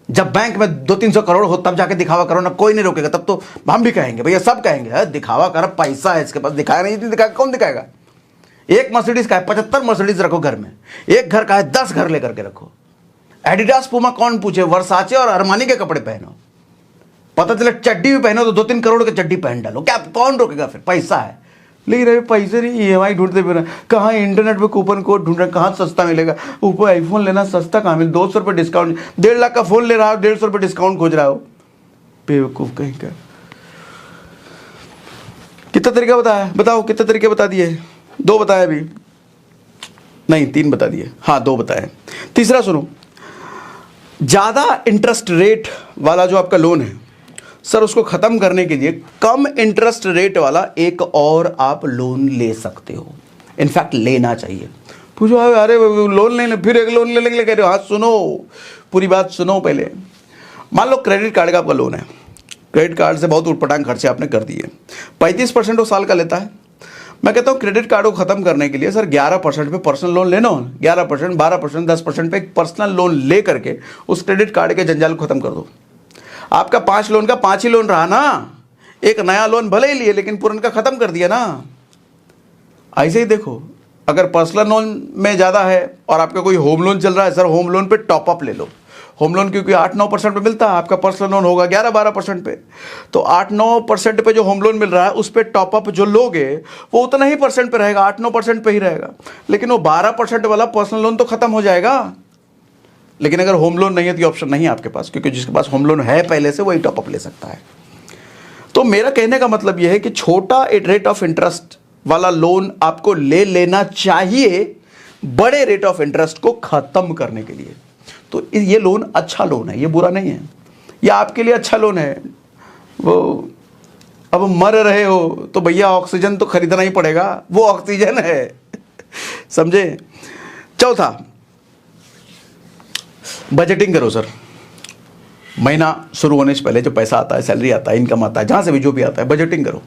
जब बैंक में 200-300 करोड़ हो तब जाके दिखावा करो ना, कोई नहीं रोकेगा। तब तो हम भी कहेंगे, भैया सब कहेंगे दिखावा कर, पैसा है इसके पास, दिखाया नहीं दिखाएगा, कौन दिखाएगा? एक मर्सिडीज का है 75 मर्सिडीज रखो घर में, एक घर का है 10 घर लेकर के रखो। एडिडास पूमा कौन पूछे, वर्साचे और अरमानी के कपड़े पहनो। पता चले चड्डी भी पहनो तो 2-3 करोड़ की चड्डी पहन डालो, क्या कौन रोकेगा? फिर पैसा है। लेकिन अभी पैसे नहीं, EMI ढूंढते फिर कहाँ, इंटरनेट पे कूपन कोड ढूंढ रहे, कहाँ सस्ता मिलेगा। ऊपर आईफोन लेना सस्ता कहाँ मिले, 200 रुपये डिस्काउंट। 1.5 लाख का फोन ले रहा हो, 150 रुपये डिस्काउंट खोज रहा हो। बेवकूफ कहीं का। कितना तरीका बताया, बताओ कितने तरीके बता दिए? 2 बताए अभी, नहीं 3 बता दिए, हाँ 2 बताए। तीसरा सुनो, ज्यादा इंटरेस्ट रेट वाला जो आपका लोन है सर, उसको खत्म करने के लिए कम इंटरेस्ट रेट वाला एक और आप लोन ले सकते हो। इनफैक्ट लेना चाहिए। पूछो अरे लोन ले, फिर एक लोन ले लेंगे कह रहे हो। हाँ सुनो, पूरी बात सुनो पहले। मान लो क्रेडिट कार्ड का आपका लोन है, क्रेडिट कार्ड से बहुत उटपटांग खर्चे आपने कर दिए, 35% वो साल का लेता है। मैं कहता हूँ क्रेडिट कार्ड को खत्म करने के लिए सर 11% पे पर्सनल लोन लेना हो, 11%, 12%, 10% पे एक पर्सनल लोन ले करके उस क्रेडिट कार्ड के जंजाल को खत्म कर दो। आपका 5 लोन का 5 ही लोन रहा ना, एक नया लोन भले ही लिए लेकिन पुराना का खत्म कर दिया ना। ऐसे ही देखो, अगर पर्सनल लोन में ज़्यादा है और आपका कोई होम लोन चल रहा है, सर होम लोन पे टॉप अप ले लो। होम लोन क्योंकि 8-9% पे मिलता है, आपका पर्सनल लोन होगा 11-12% पे, तो 8-9% पे जो होम लोन मिल रहा है उस पर टॉप अप जो लोगे वो उतना ही परसेंट पे रहेगा, 8-9% पे ही रहेगा। लेकिन वो 12% वाला पर्सनल लोन तो खत्म हो जाएगा। लेकिन अगर होम लोन नहीं है तो ये ऑप्शन नहीं है आपके पास, क्योंकि जिसके पास होम लोन है पहले से वही टॉप अप ले सकता है। तो मेरा कहने का मतलब यह है कि छोटा रेट ऑफ इंटरेस्ट वाला लोन आपको ले लेना चाहिए बड़े रेट ऑफ इंटरेस्ट को खत्म करने के लिए। तो ये लोन अच्छा लोन है, ये बुरा नहीं है, ये आपके लिए अच्छा लोन है। वो अब मर रहे हो तो भैया ऑक्सीजन तो खरीदना ही पड़ेगा, वो ऑक्सीजन है। समझे? चौथा, बजटिंग करो सर। महीना शुरू होने से पहले जो पैसा आता है, सैलरी आता है, इनकम आता है, जहाँ से भी जो भी आता है, बजटिंग करो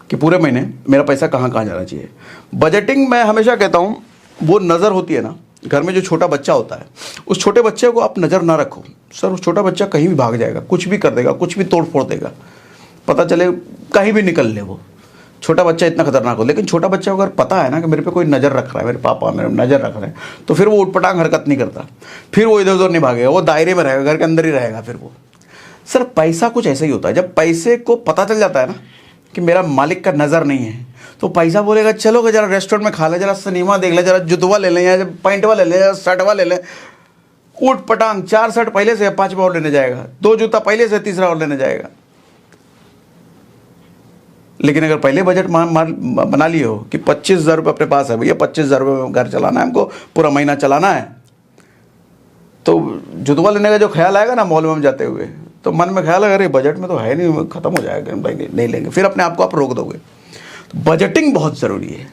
कि पूरे महीने मेरा पैसा कहाँ कहाँ जाना चाहिए। बजटिंग मैं हमेशा कहता हूँ वो नज़र होती है ना, घर में जो छोटा बच्चा होता है उस छोटे बच्चे को आप नज़र ना रखो। सर उस छोटा बच्चा कहीं भी भाग जाएगा, कुछ भी कर देगा, कुछ भी तोड़ फोड़ देगा, पता चले कहीं भी निकल ले। वो छोटा बच्चा इतना खतरनाक हो, लेकिन छोटा बच्चा अगर पता है ना कि मेरे पे कोई नज़र रख रहा है, मेरे पापा मेरे नज़र रख रहे हैं, तो फिर वो उटपटांग हरकत नहीं करता, फिर वो इधर उधर नहीं भागेगा, वो दायरे में रहेगा, घर के अंदर ही रहेगा। फिर वो सर पैसा कुछ ऐसा ही होता है, जब पैसे को पता चल जाता है ना कि मेरा मालिक का नज़र नहीं है, तो पैसा बोलेगा चलो जरा रेस्टोरेंट में खा ले, जरा सिनेमा देख ले, जरा जुतवा ले लें, या पैंटवा ले लें, या शर्टवा ले लें। ऊट पटांग 4 शर्ट पहले से 5वां और लेने जाएगा, 2 जूता पहले से 3रा और लेने जाएगा। लेकिन अगर पहले बजट बना लिए हो कि 25,000 रुपये अपने पास है, भैया 25,000 रुपये में घर चलाना है हमको, पूरा महीना चलाना है, तो जुतवा लेने का जो ख्याल आएगा ना मॉल में जाते हुए, तो मन में ख्याल है अरे बजट में तो है नहीं, खत्म हो जाएगा, भाई नहीं लेंगे, फिर अपने आप को आप रोक दोगे। तो बजटिंग बहुत ज़रूरी है।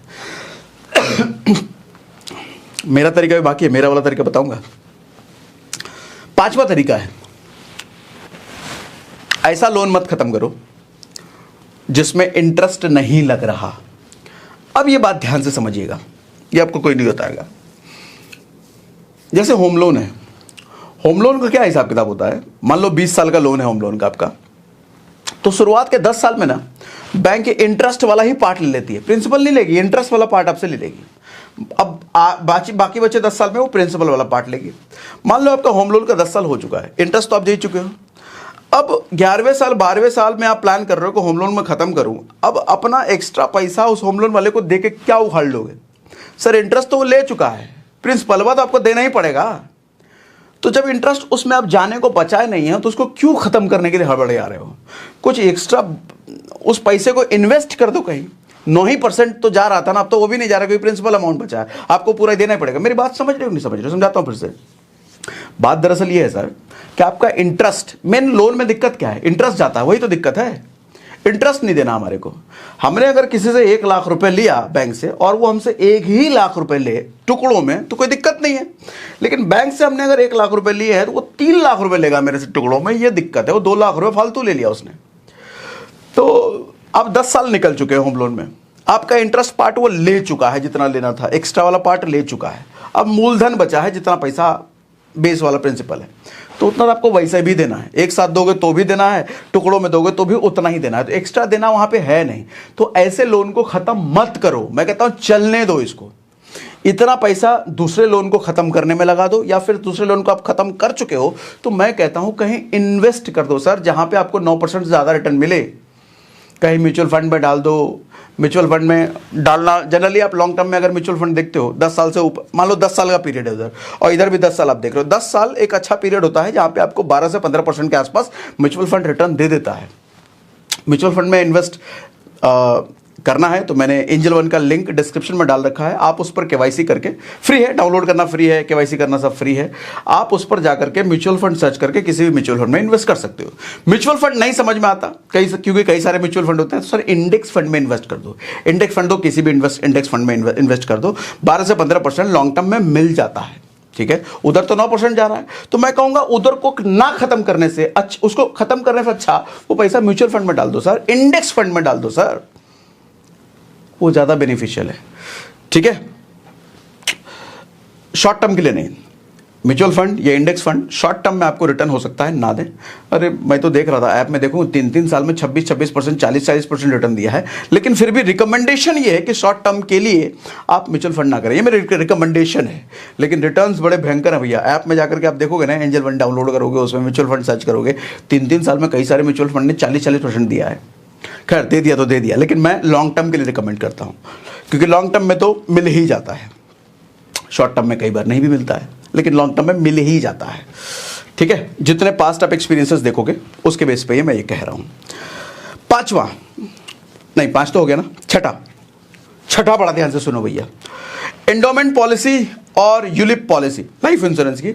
मेरा तरीका भी बाकी है, मेरा वाला तरीका बताऊंगा। 5वां तरीका है, ऐसा लोन मत खत्म करो जिसमें इंटरेस्ट नहीं लग रहा। अब ये बात ध्यान से समझिएगा, ये आपको कोई नहीं बताएगा। जैसे होम लोन है, होम लोन का क्या हिसाब किताब होता है? मान लो 20 साल का लोन है होम लोन का आपका, तो शुरुआत के 10 साल में ना बैंक इंटरेस्ट वाला ही पार्ट ले लेती है, प्रिंसिपल नहीं लेगी, इंटरेस्ट वाला पार्ट आपसे ले लेगी। अब बाकी बचे 10 साल में वो प्रिंसिपल वाला पार्ट लेगी। मान लो आपका होम लोन का 10 साल हो चुका है, इंटरेस्ट तो आप दे चुके हो। अब 11वें साल 12वें साल में आप प्लान कर रहे हो कि होम लोन में ख़त्म करूं, अब अपना एक्स्ट्रा पैसा उस होम लोन वाले को दे के क्या उखाड़ लोगे? सर इंटरेस्ट तो वो ले चुका है, प्रिंसिपल तो आपको देना ही पड़ेगा। तो जब इंटरेस्ट उसमें आप जाने को बचाए नहीं है तो उसको क्यों ख़त्म करने के लिए हड़बड़े आ रहे हो? कुछ एक्स्ट्रा उस पैसे को इन्वेस्ट कर दो कहीं। 9% तो जा रहा था ना, अब तो वो भी नहीं जा रहा क्योंकि प्रिंसिपल अमाउंट बचा है, आपको पूरा देना ही पड़ेगा। मेरी बात समझ रहे हो नहीं समझ रहे हो? समझाता हूँ फिर से। बात दरअसल ये है सर कि आपका इंटरेस्ट, मेन लोन में दिक्कत क्या है? इंटरेस्ट जाता है, वही तो दिक्कत है। इंटरेस्ट नहीं देना हमारे को। हमने अगर किसी से 1 लाख रुपए लिया बैंक से और वो हमसे 1 ही लाख रुपए ले टुकड़ों में तो कोई दिक्कत नहीं है, लेकिन बैंक से हमने अगर 1 लाख रुपए लिए हैं तो वो 3 लाख रुपए लेगा मेरे से टुकड़ों में, ये दिक्कत है। वो 2 लाख रुपए फालतू ले लिया उसने। तो अब 10 साल निकल चुके हैं होम लोन में, आपका इंटरेस्ट पार्ट वो ले चुका है, जितना लेना था एक्स्ट्रा वाला पार्ट ले चुका है। अब मूलधन बचा है, जितना पैसा बेस वाला प्रिंसिपल है, तो उतना आपको वैसे भी देना है। एक साथ दोगे तो भी देना है, टुकड़ों में दोगे तो भी उतना ही देना है, तो एक्स्ट्रा देना वहां पे है नहीं। तो ऐसे लोन को खत्म मत करो, मैं कहता हूं चलने दो इसको। इतना पैसा दूसरे लोन को खत्म करने में लगा दो, या फिर दूसरे लोन को आप खत्म कर चुके हो तो मैं कहता हूं कहीं इन्वेस्ट कर दो सर, जहां पे आपको 9% ज्यादा रिटर्न मिले। कहीं म्यूचुअल फंड में डाल दो। म्यूचुअल फंड में डालना जनरली आप लॉन्ग टर्म में अगर म्यूचुअल फंड देखते हो 10 साल से ऊपर, मान लो 10 साल का पीरियड है उधर, और इधर भी 10 साल आप देख रहे हो, 10 साल एक अच्छा पीरियड होता है जहां पे आपको 12 से 15% के आसपास म्यूचुअल फंड रिटर्न दे देता है। म्यूचुअल फंड में इन्वेस्ट करना है तो मैंने एंजल वन का लिंक डिस्क्रिप्शन में डाल रखा है, आप उस पर केवाईसी करके, फ्री है, डाउनलोड करना फ्री है, केवाईसी करना सब फ्री है। आप उस पर जाकर के म्यूचुअल फंड सर्च करके किसी भी म्यूचुअल फंड में इन्वेस्ट कर सकते हो। म्यूचुअल फंड नहीं समझ में आता क्योंकि कई सारे म्यूचुअल फंड होते हैं, तो सर इंडेक्स फंड में इन्वेस्ट कर दो। इंडेक्स फंड दो, किसी भी इंडेक्स फंड में इन्वेस्ट कर दो, 12 से 15% लॉन्ग टर्म में मिल जाता है। ठीक है, उधर तो 9% जा रहा है, तो मैं कहूंगा उधर को ना खत्म करने से उसको खत्म करने से अच्छा वो पैसा म्यूचुअल फंड में डाल दो सर, इंडेक्स फंड में डाल दो सर, वो ज्यादा बेनिफिशियल है। ठीक है, शॉर्ट टर्म के लिए नहीं, म्यूचुअल फंड या इंडेक्स फंड शॉर्ट टर्म में आपको रिटर्न हो सकता है ना दें। अरे मैं तो देख रहा था ऐप में, देखूं 3-3 साल में 26% 40% रिटर्न दिया है, लेकिन फिर भी रिकमेंडेशन ये है कि शॉर्ट टर्म के लिए आप म्यूचुअल फंड ना करें, ये मेरी रिकमेंडेशन है। लेकिन रिटर्न्स बड़े भयंकर है भैया। ऐप में जाकर के आप देखोगे ना, एंजल वन डाउनलोड करोगे, उसमें म्यूचुअल फंड सर्च करोगे, 3-3 साल में कई सारे म्यूचुअल फंड ने 40% दिया है। खैर दे दिया तो दे दिया, लेकिन मैं लॉन्ग टर्म के लिए रिकमेंड करता हूं, क्योंकि लॉन्ग टर्म में तो मिल ही जाता है, शॉर्ट टर्म में कई बार नहीं भी मिलता है, लेकिन लॉन्ग टर्म में मिल ही जाता है। ठीक है, जितने पास्ट आप एक्सपीरियंसेस देखोगे उसके बेस पे मैं ये कह रहा हूं। 5 तो हो गया ना, छठा बड़ा ध्यान से सुनो भैया। एंडोमेंट पॉलिसी और यूलिप पॉलिसी लाइफ इंश्योरेंस की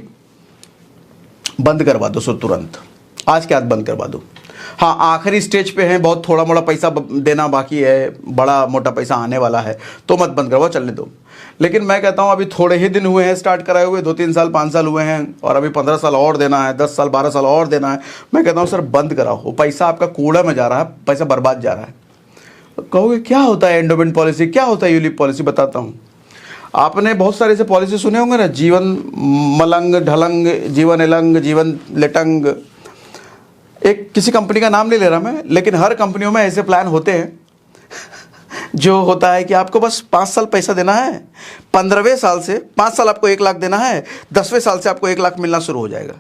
बंद करवा दो सो तुरंत, आज के आज बंद करवा दो। हाँ, आखिरी स्टेज पे हैं, बहुत थोड़ा मोड़ा पैसा देना बाकी है, बड़ा मोटा पैसा आने वाला है, तो मत बंद करवाओ, चलने दो। लेकिन मैं कहता हूँ अभी थोड़े ही दिन हुए हैं स्टार्ट कराए हुए, 2-3 साल 5 साल हुए हैं, और अभी 15 साल और देना है, 10 साल 12 साल और देना है। मैं कहता हूँ सर बंद कराओ, वो पैसा आपका कूड़ा में जा रहा है, पैसा बर्बाद जा रहा है। कहोगे क्या होता है एंडोमेंट पॉलिसी, क्या होता है यूलिप पॉलिसी? बताता हूँ। आपने बहुत सारे ऐसे पॉलिसी सुने होंगे ना, जीवन मलंग ढलंग, जीवन एलंग, जीवन लेटंग, एक किसी कंपनी का नाम नहीं ले रहा मैं, लेकिन हर कंपनियों में ऐसे प्लान होते हैं जो होता है कि आपको बस 5 साल पैसा देना है, 15वें साल से 5 साल आपको 1 लाख देना है, 10वें साल से आपको 1 लाख मिलना शुरू हो जाएगा।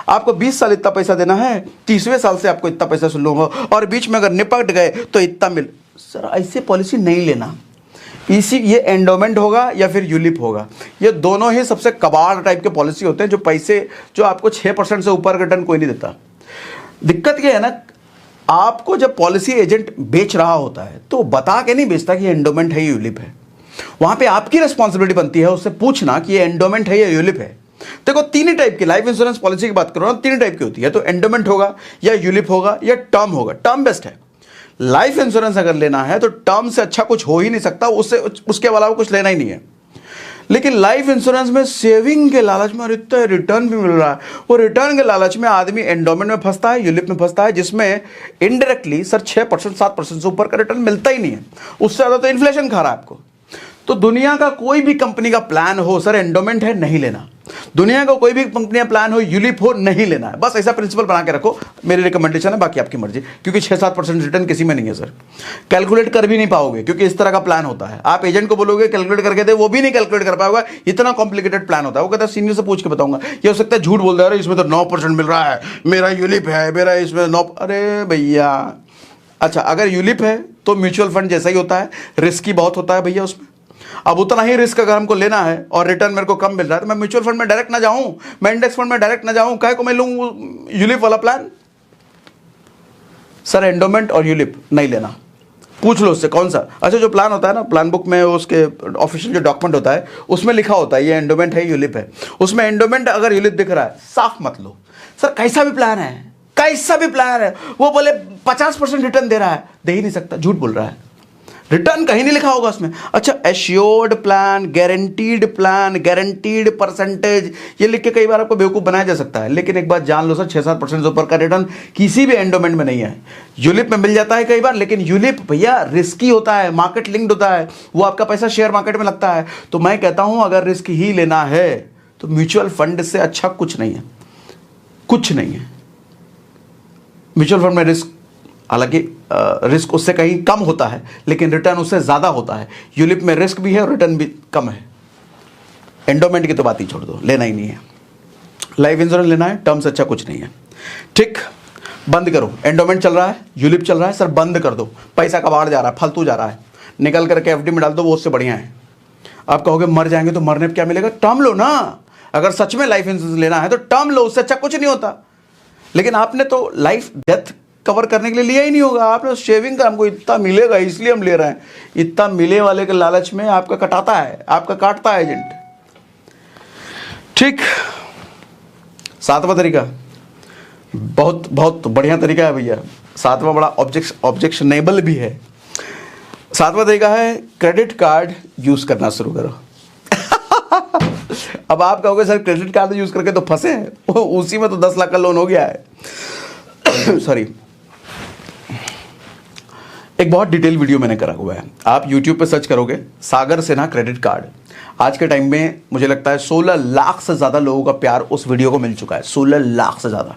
आपको 20 साल इतना पैसा देना है, 30वें साल से आपको इतना पैसा शुरू होगा, और बीच में अगर निपट गए तो इतना मिल। सर ऐसी पॉलिसी नहीं लेना। ये एंडोमेंट होगा या फिर यूलिप होगा, ये दोनों ही सबसे कबाड़ टाइप के पॉलिसी होते हैं, जो आपको 6% से ऊपर रिटर्न कोई नहीं देता। दिक्कत ये है ना, आपको जब पॉलिसी एजेंट बेच रहा होता है तो बता के नहीं बेचता कि एंडोमेंट है या यूलिप है। वहां पे आपकी रिस्पॉन्सिबिलिटी बनती है उससे पूछना कि ये एंडोमेंट है या यूलिप है। देखो 3 ही टाइप की लाइफ इंश्योरेंस पॉलिसी की बात करो ना, 3 टाइप की होती है, तो एंडोमेंट होगा या यूलिप होगा या टर्म होगा। टर्म बेस्ट है। लाइफ इंश्योरेंस अगर लेना है तो टर्म से अच्छा कुछ हो ही नहीं सकता, उसके अलावा कुछ लेना ही नहीं है। लेकिन लाइफ इंश्योरेंस में सेविंग के लालच में इतना रिटर्न भी मिल रहा है, वो रिटर्न के लालच में आदमी एंडोमेंट में फंसता है, यूलिप में फंसता है, जिसमें इनडायरेक्टली सर 6% 7% से ऊपर का रिटर्न मिलता ही नहीं है, उससे ज़्यादा तो इन्फ्लेशन खा रहा है आपको। तो दुनिया का कोई भी कंपनी का प्लान हो, सर एंडोमेंट है नहीं लेना, दुनिया का कोई भी कंपनियां प्लान हो, यूलिप हो, नहीं लेना है। बस ऐसा प्रिंसिपल बना के रखो, मेरी रिकमेंडेशन है, बाकी आपकी मर्जी, क्योंकि 6-7% रिटर्न किसी में नहीं है सर। कैलकुलेट कर भी नहीं पाओगे, क्योंकि इस तरह का प्लान होता है। आप एजेंट को बोलोगे कैलकुलेट करके दे, वो भी नहीं कैलकुलेट कर पाएगा, इतना कॉम्प्लिकेटेड प्लान होता है। वो कहता है सीनियर से पूछ के बताऊंगा, ये हो सकता है झूठ बोल रहा है, इसमें तो 9% मिल रहा है, मेरा यूलिप है, मेरा इसमें 9। अरे भैया, अच्छा अगर यूलिप है तो म्यूचुअल फंड जैसा ही होता है, रिस्क ही बहुत होता है भैया उसमें। अब उतना ही रिस्क अगर हमको लेना है और रिटर्न मेरे को कम मिल रहा है, तो मैं म्यूचुअल फंड में डायरेक्ट ना जाऊं, मैं इंडेक्स फंड में डायरेक्ट ना जाऊं, काहे को मैं लूं यूलिप वाला प्लान। सर एंडोमेंट और यूलिप नहीं लेना, पूछ लो उससे कौन सा। अच्छा जो प्लान होता है ना, प्लान बुक में उसके ऑफिशियल जो डॉक्यूमेंट होता है उसमें लिखा होता है ये एंडोमेंट है, यूलिप है। उसमें एंडोमेंट अगर यूलिप दिख रहा है साफ मत लो। सर कैसा भी प्लान है, कैसा भी प्लान है, वो बोले 50% रिटर्न दे रहा है, दे ही नहीं सकता, झूठ बोल रहा है, रिटर्न कहीं नहीं लिखा होगा उसमें। अच्छा assured plan, guaranteed plan, guaranteed percentage, ये लिख के कई बार आपको बेवकूफ बनाया जा सकता है। लेकिन एक बात जान लो सर, 6-7% से ऊपर का रिटर्न किसी भी एंडोमेंट में नहीं है। यूलिप में मिल जाता है कई बार, लेकिन यूलिप भैया रिस्की होता है, मार्केट लिंक्ड होता है, वो आपका पैसा शेयर मार्केट में लगता है। तो मैं कहता हूं अगर रिस्क ही लेना है तो म्यूचुअल फंड से अच्छा कुछ नहीं है, कुछ नहीं है। म्यूचुअल फंड में रिस्क, हालांकि रिस्क उससे कहीं कम होता है, लेकिन रिटर्न उससे ज़्यादा होता है। यूलिप में रिस्क भी है और रिटर्न भी कम है। एंडोमेंट की तो बात ही छोड़ दो, लेना ही नहीं है। लाइफ इंश्योरेंस लेना है, टर्म से अच्छा कुछ नहीं है। ठीक, बंद करो। एंडोमेंट चल रहा है, यूलिप चल रहा है, सर बंद कर दो, पैसा का बाहर जा रहा है, फालतू जा रहा है, निकल करके एफडी में डाल दो, वो उससे बढ़िया है। आप कहोगे मर जाएंगे तो मरने पर क्या मिलेगा, टर्म लो ना। अगर सच में लाइफ इंश्योरेंस लेना है तो टर्म लो, उससे अच्छा कुछ नहीं होता। लेकिन आपने तो लाइफ डेथ कवर करने के लिए लिया ही नहीं होगा, आपने शेविंग का, हमको इतना मिलेगा इसलिए हम ले रहे हैं, इतना मिले वाले के लालच में आपका कटाता है, आपका काटता है एजेंट। ठीक, 7वां तरीका बहुत बहुत बढ़िया तरीका है भैया, 7वां बड़ा ऑब्जेक्शनेबल भी है। 7वां तरीका है क्रेडिट कार्ड यूज करना शुरू करो। अब आप कहोगे सर क्रेडिट कार्ड यूज करके तो फंसे हैं, उसी में तो 10 लाख का लोन हो गया है। सॉरी, एक बहुत डिटेल वीडियो मैंने करा हुआ है, आप YouTube पे सर्च करोगे सागर सिन्हा क्रेडिट कार्ड। आज के टाइम में मुझे लगता है 16 लाख से ज़्यादा लोगों का प्यार उस वीडियो को मिल चुका है, 16 लाख से ज़्यादा।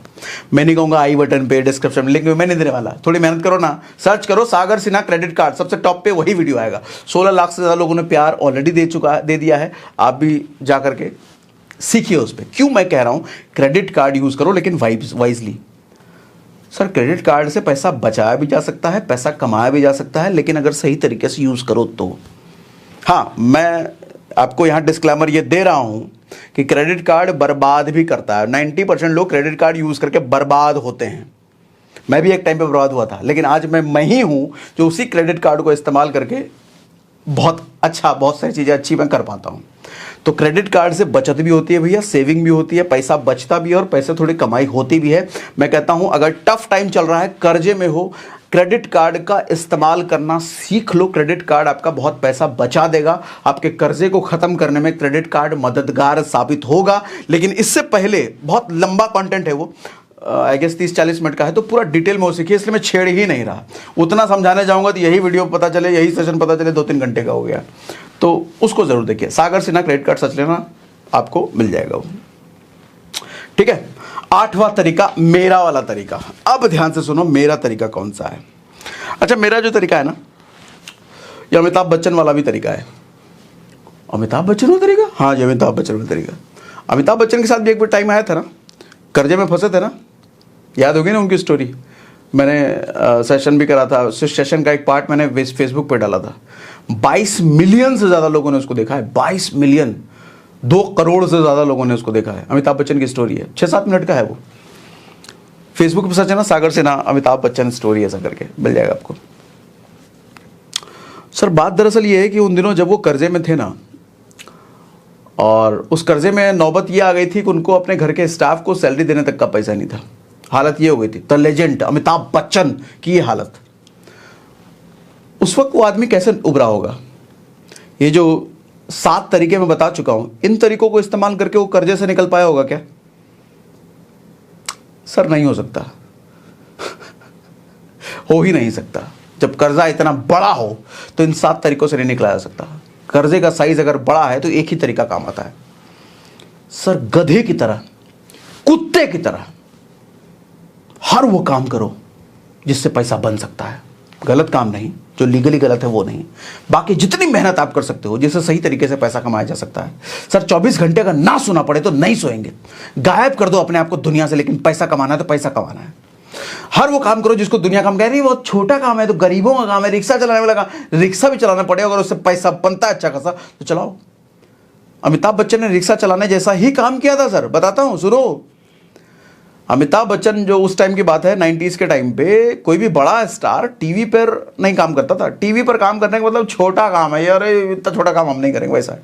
मैं नहीं कहूँगा आई बटन पे, डिस्क्रिप्शन में लिंक में मैं नहीं देने वाला, थोड़ी मेहनत करो ना, सर्च करो सागर सिन्हा क्रेडिट कार्ड, सबसे टॉप पे वही वीडियो आएगा। 16 लाख से ज़्यादा लोगों ने प्यार ऑलरेडी दे दिया है, आप भी जा करके सीखिए उस पर। क्यों मैं कह रहा हूँ क्रेडिट कार्ड यूज़ करो, लेकिन वाइजली। सर क्रेडिट कार्ड से पैसा बचाया भी जा सकता है, पैसा कमाया भी जा सकता है, लेकिन अगर सही तरीके से यूज़ करो तो। हाँ, मैं आपको यहाँ डिस्क्लेमर ये दे रहा हूँ कि क्रेडिट कार्ड बर्बाद भी करता है। 90% लोग क्रेडिट कार्ड यूज़ करके बर्बाद होते हैं। मैं भी एक टाइम पे बर्बाद हुआ था, लेकिन आज मैं ही हूँ जो उसी क्रेडिट कार्ड को इस्तेमाल करके बहुत सारी चीज़ें अच्छी मैं कर पाता हूँ। तो क्रेडिट कार्ड से बचत भी होती है भैया, सेविंग भी होती है, पैसा बचता भी है और पैसे थोड़ी कमाई होती भी है। मैं कहता हूं अगर टफ टाइम चल रहा है, कर्जे में हो, क्रेडिट कार्ड का इस्तेमाल करना सीख लो। क्रेडिट कार्ड आपका बहुत पैसा बचा देगा, आपके कर्जे को खत्म करने में क्रेडिट कार्ड मददगार साबित होगा। लेकिन इससे पहले बहुत लंबा कंटेंट है वो, आई गेस 30-40 मिनट का है, तो पूरा डिटेल में हो सीखिए, इसलिए मैं छेड़ ही नहीं रहा। उतना समझाने जाऊंगा तो यही वीडियो पता चले, यही सेशन पता चले 2-3 घंटे का हो गया, तो उसको जरूर देखिए। सागर सिन्हा क्रेडिट कार्ड सर्च लेना, आपको मिल जाएगा वो। ठीक है, 8वां तरीका मेरा वाला तरीका। अब ध्यान से सुनो मेरा तरीका कौन सा है। अच्छा, मेरा जो तरीका है ना, ये अमिताभ बच्चन वाला भी तरीका है। अमिताभ बच्चन वाला तरीका, हाँ ये अमिताभ बच्चन वाला तरीका। अमिताभ बच्चन के साथ भी एक बार टाइम आया था ना, कर्जे में फंसे थे ना, याद होगी ना उनकी स्टोरी। मैंने सेशन भी करा था, उस सेशन का एक पार्ट मैंने फेसबुक पे डाला था। 22 मिलियन से ज़्यादा लोगों ने उसको देखा है, 22 मिलियन, 2 करोड़ से ज़्यादा लोगों ने उसको देखा है। अमिताभ बच्चन की स्टोरी है, 6-7 मिनट का है वो। फेसबुक पे सर्च है ना, सागर सिन्हा अमिताभ बच्चन स्टोरी ऐसा करके मिल जाएगा आपको। सर बात दरअसल ये है कि उन दिनों जब वो कर्जे में थे ना, और उस कर्जे में नौबत ये आ गई थी कि उनको अपने घर के स्टाफ को सैलरी देने तक का पैसा नहीं था। हालत ये हो गई थी, द लेजेंड अमिताभ बच्चन की ये हालत। उस वक्त वो आदमी कैसे उभरा होगा। ये जो 7 तरीके मैं बता चुका हूं, इन तरीकों को इस्तेमाल करके वो कर्जे से निकल पाया होगा क्या? सर नहीं हो सकता। हो ही नहीं सकता। जब कर्जा इतना बड़ा हो तो इन 7 तरीकों से नहीं निकला जा सकता। कर्जे का साइज अगर बड़ा है तो एक ही तरीका काम आता है। सर गधे की तरह, कुत्ते की तरह हर वो काम करो जिससे पैसा बन सकता है। गलत काम नहीं, जो लीगली गलत है वो नहीं। बाकी जितनी मेहनत आप कर सकते हो जिससे सही तरीके से पैसा कमाया जा सकता है। सर 24 घंटे अगर ना सोना पड़े तो नहीं सोएंगे। गायब कर दो अपने आप को दुनिया से, लेकिन पैसा कमाना है तो पैसा कमाना है। हर वो काम करो जिसको दुनिया काम कह रही है बहुत छोटा काम है, तो गरीबों का काम है, रिक्शा चलाने वाला काम, रिक्शा भी चलाना पड़े, अगर उससे पैसा बनता है अच्छा खासा तो चलाओ। अमिताभ बच्चन ने रिक्शा चलाने जैसा ही काम किया था सर, बताता हूं सुनो। अमिताभ बच्चन जो उस टाइम की बात है 90s के टाइम पे, कोई भी बड़ा स्टार टीवी पर नहीं काम करता था। टीवी पर काम करने का मतलब छोटा काम है यार, इतना छोटा काम हम नहीं करेंगे वैसा है।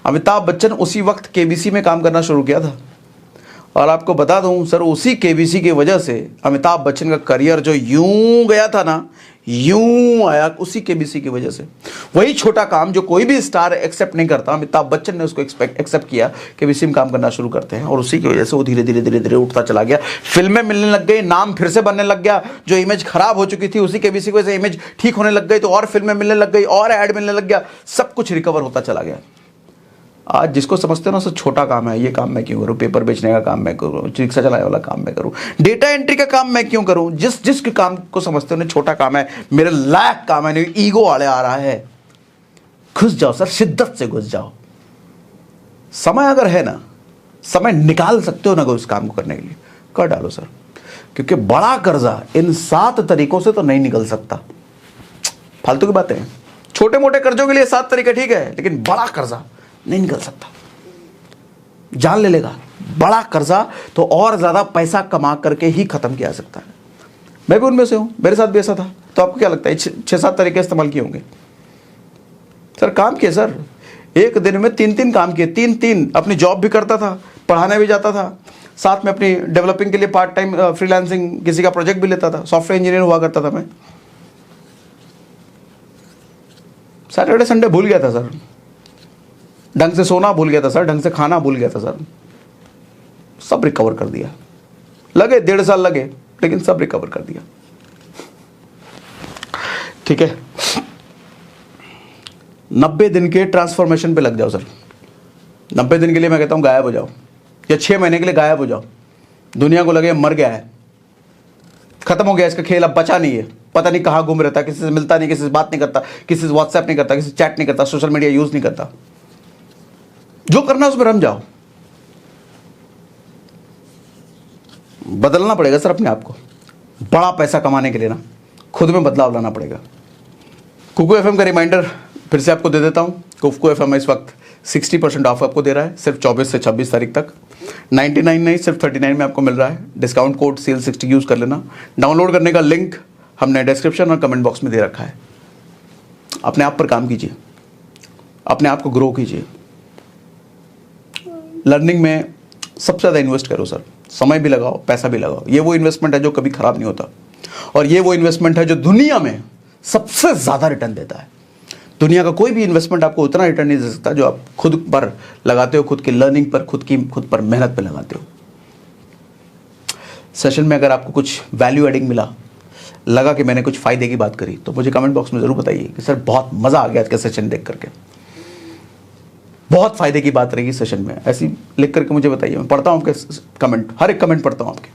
अमिताभ बच्चन उसी वक्त केबीसी में काम करना शुरू किया था। और आपको बता दूं सर, उसी केबीसी की वजह से अमिताभ बच्चन का करियर जो यूं गया था ना, यूं आया उसी केबीसी की वजह से। वही छोटा काम जो कोई भी स्टार एक्सेप्ट नहीं करता, अमिताभ बच्चन ने उसको एक्सेप्ट किया, केबीसी में काम करना शुरू करते हैं, और उसी की वजह से वो धीरे धीरे धीरे धीरे उठता चला गया। फिल्में मिलने लग गई, नाम फिर से बनने लग गया। जो इमेज खराब हो चुकी थी उसी केबीसी की वजह से इमेज ठीक होने लग गई, तो और फिल्में मिलने लग गई, और ऐड मिलने लग गया, सब कुछ रिकवर होता चला गया। आज जिसको समझते हो ना सब छोटा काम है, ये काम मैं क्यों करूं, पेपर बेचने का काम मैं करूं, रिक्शा चलाने वाला काम मैं करूं, डेटा एंट्री का काम मैं क्यों करूं, जिस काम को समझते हो ना छोटा काम है, मेरे लायक काम है, नहीं ईगो वाले आ रहा है, घुस जाओ सर, शिद्दत से घुस जाओ। समय अगर है ना, समय निकाल सकते हो ना उस काम को करने के लिए, कर डालो सर। क्योंकि बड़ा कर्जा इन 7 तरीकों से तो नहीं निकल सकता। फालतू की बातें हैं, छोटे मोटे कर्जों के लिए 7 तरीके ठीक है, लेकिन बड़ा कर्जा नहीं निकल सकता। जान ले लेगा बड़ा कर्जा तो और ज्यादा पैसा कमा करके ही खत्म किया जा सकता है। मैं भी उनमें से हूं, मेरे साथ भी ऐसा था। तो आपको क्या लगता है 6-7 तरीके इस्तेमाल किए होंगे सर? काम किए सर, एक दिन में 3-3 काम किए, 3-3। अपनी जॉब भी करता था, पढ़ाने भी जाता था, साथ में अपनी डेवलपिंग के लिए पार्ट टाइम फ्रीलांसिंग किसी का प्रोजेक्ट भी लेता था। सॉफ्टवेयर इंजीनियर हुआ करता था मैं। सैटरडे संडे भूल गया था सर, ढंग से सोना भूल गया था सर, ढंग से खाना भूल गया था सर। सब रिकवर कर दिया, लगे 1.5 साल लगे, लेकिन सब रिकवर कर दिया। ठीक है, 90 दिन के ट्रांसफॉर्मेशन पे लग जाओ सर। 90 दिन के लिए मैं कहता हूं गायब हो जाओ, या 6 महीने के लिए गायब हो जाओ। दुनिया को लगे मर गया है, खत्म हो गया इसका खेल, अब बचा नहीं है, पता नहीं कहां घूम रहता, किसी से मिलता नहीं, किसी से बात नहीं करता, किसी से व्हाट्सएप नहीं करता, किसी से चैट नहीं करता, सोशल मीडिया यूज नहीं करता। जो करना है उसमें रम जाओ। बदलना पड़ेगा सर अपने आप को। बड़ा पैसा कमाने के लिए ना खुद में बदलाव लाना पड़ेगा। कुकू एफएम का रिमाइंडर फिर से आपको दे देता हूं। कुकू एफएम इस वक्त 60% ऑफ आपको दे रहा है, सिर्फ 24 से 26 तारीख तक। 99 नहीं, सिर्फ 39 में आपको मिल रहा है। डिस्काउंट कोड CL60 यूज कर लेना। डाउनलोड करने का लिंक हमने डिस्क्रिप्शन और कमेंट बॉक्स में दे रखा है। अपने आप पर काम कीजिए, अपने आप को ग्रो कीजिए। लर्निंग में सबसे ज़्यादा इन्वेस्ट करो सर, समय भी लगाओ, पैसा भी लगाओ। ये वो इन्वेस्टमेंट है जो कभी खराब नहीं होता, और ये वो इन्वेस्टमेंट है जो दुनिया में सबसे ज़्यादा रिटर्न देता है। दुनिया का कोई भी इन्वेस्टमेंट आपको उतना रिटर्न नहीं दे सकता जो आप खुद पर लगाते हो, खुद की लर्निंग पर, खुद पर मेहनत पर लगाते हो। सेशन में अगर आपको कुछ वैल्यू एडिंग मिला, लगा कि मैंने कुछ फ़ायदे की बात करी, तो मुझे कमेंट बॉक्स में ज़रूर बताइए कि सर बहुत मज़ा आ गया आज का सेशन देख करके, बहुत फायदे की बात रहेगी सेशन में। ऐसी लिख करके मुझे बताइए, मैं पढ़ता हूँ आपके कमेंट, हर एक कमेंट पढ़ता हूँ आपके।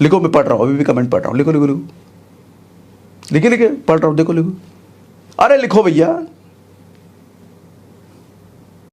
लिखो, मैं पढ़ रहा हूँ, अभी भी कमेंट पढ़ रहा हूँ। लिखो लिखो लिखो, लिखे लिखे पढ़ रहा हूँ, देखो लिखो। अरे लिखो भैया।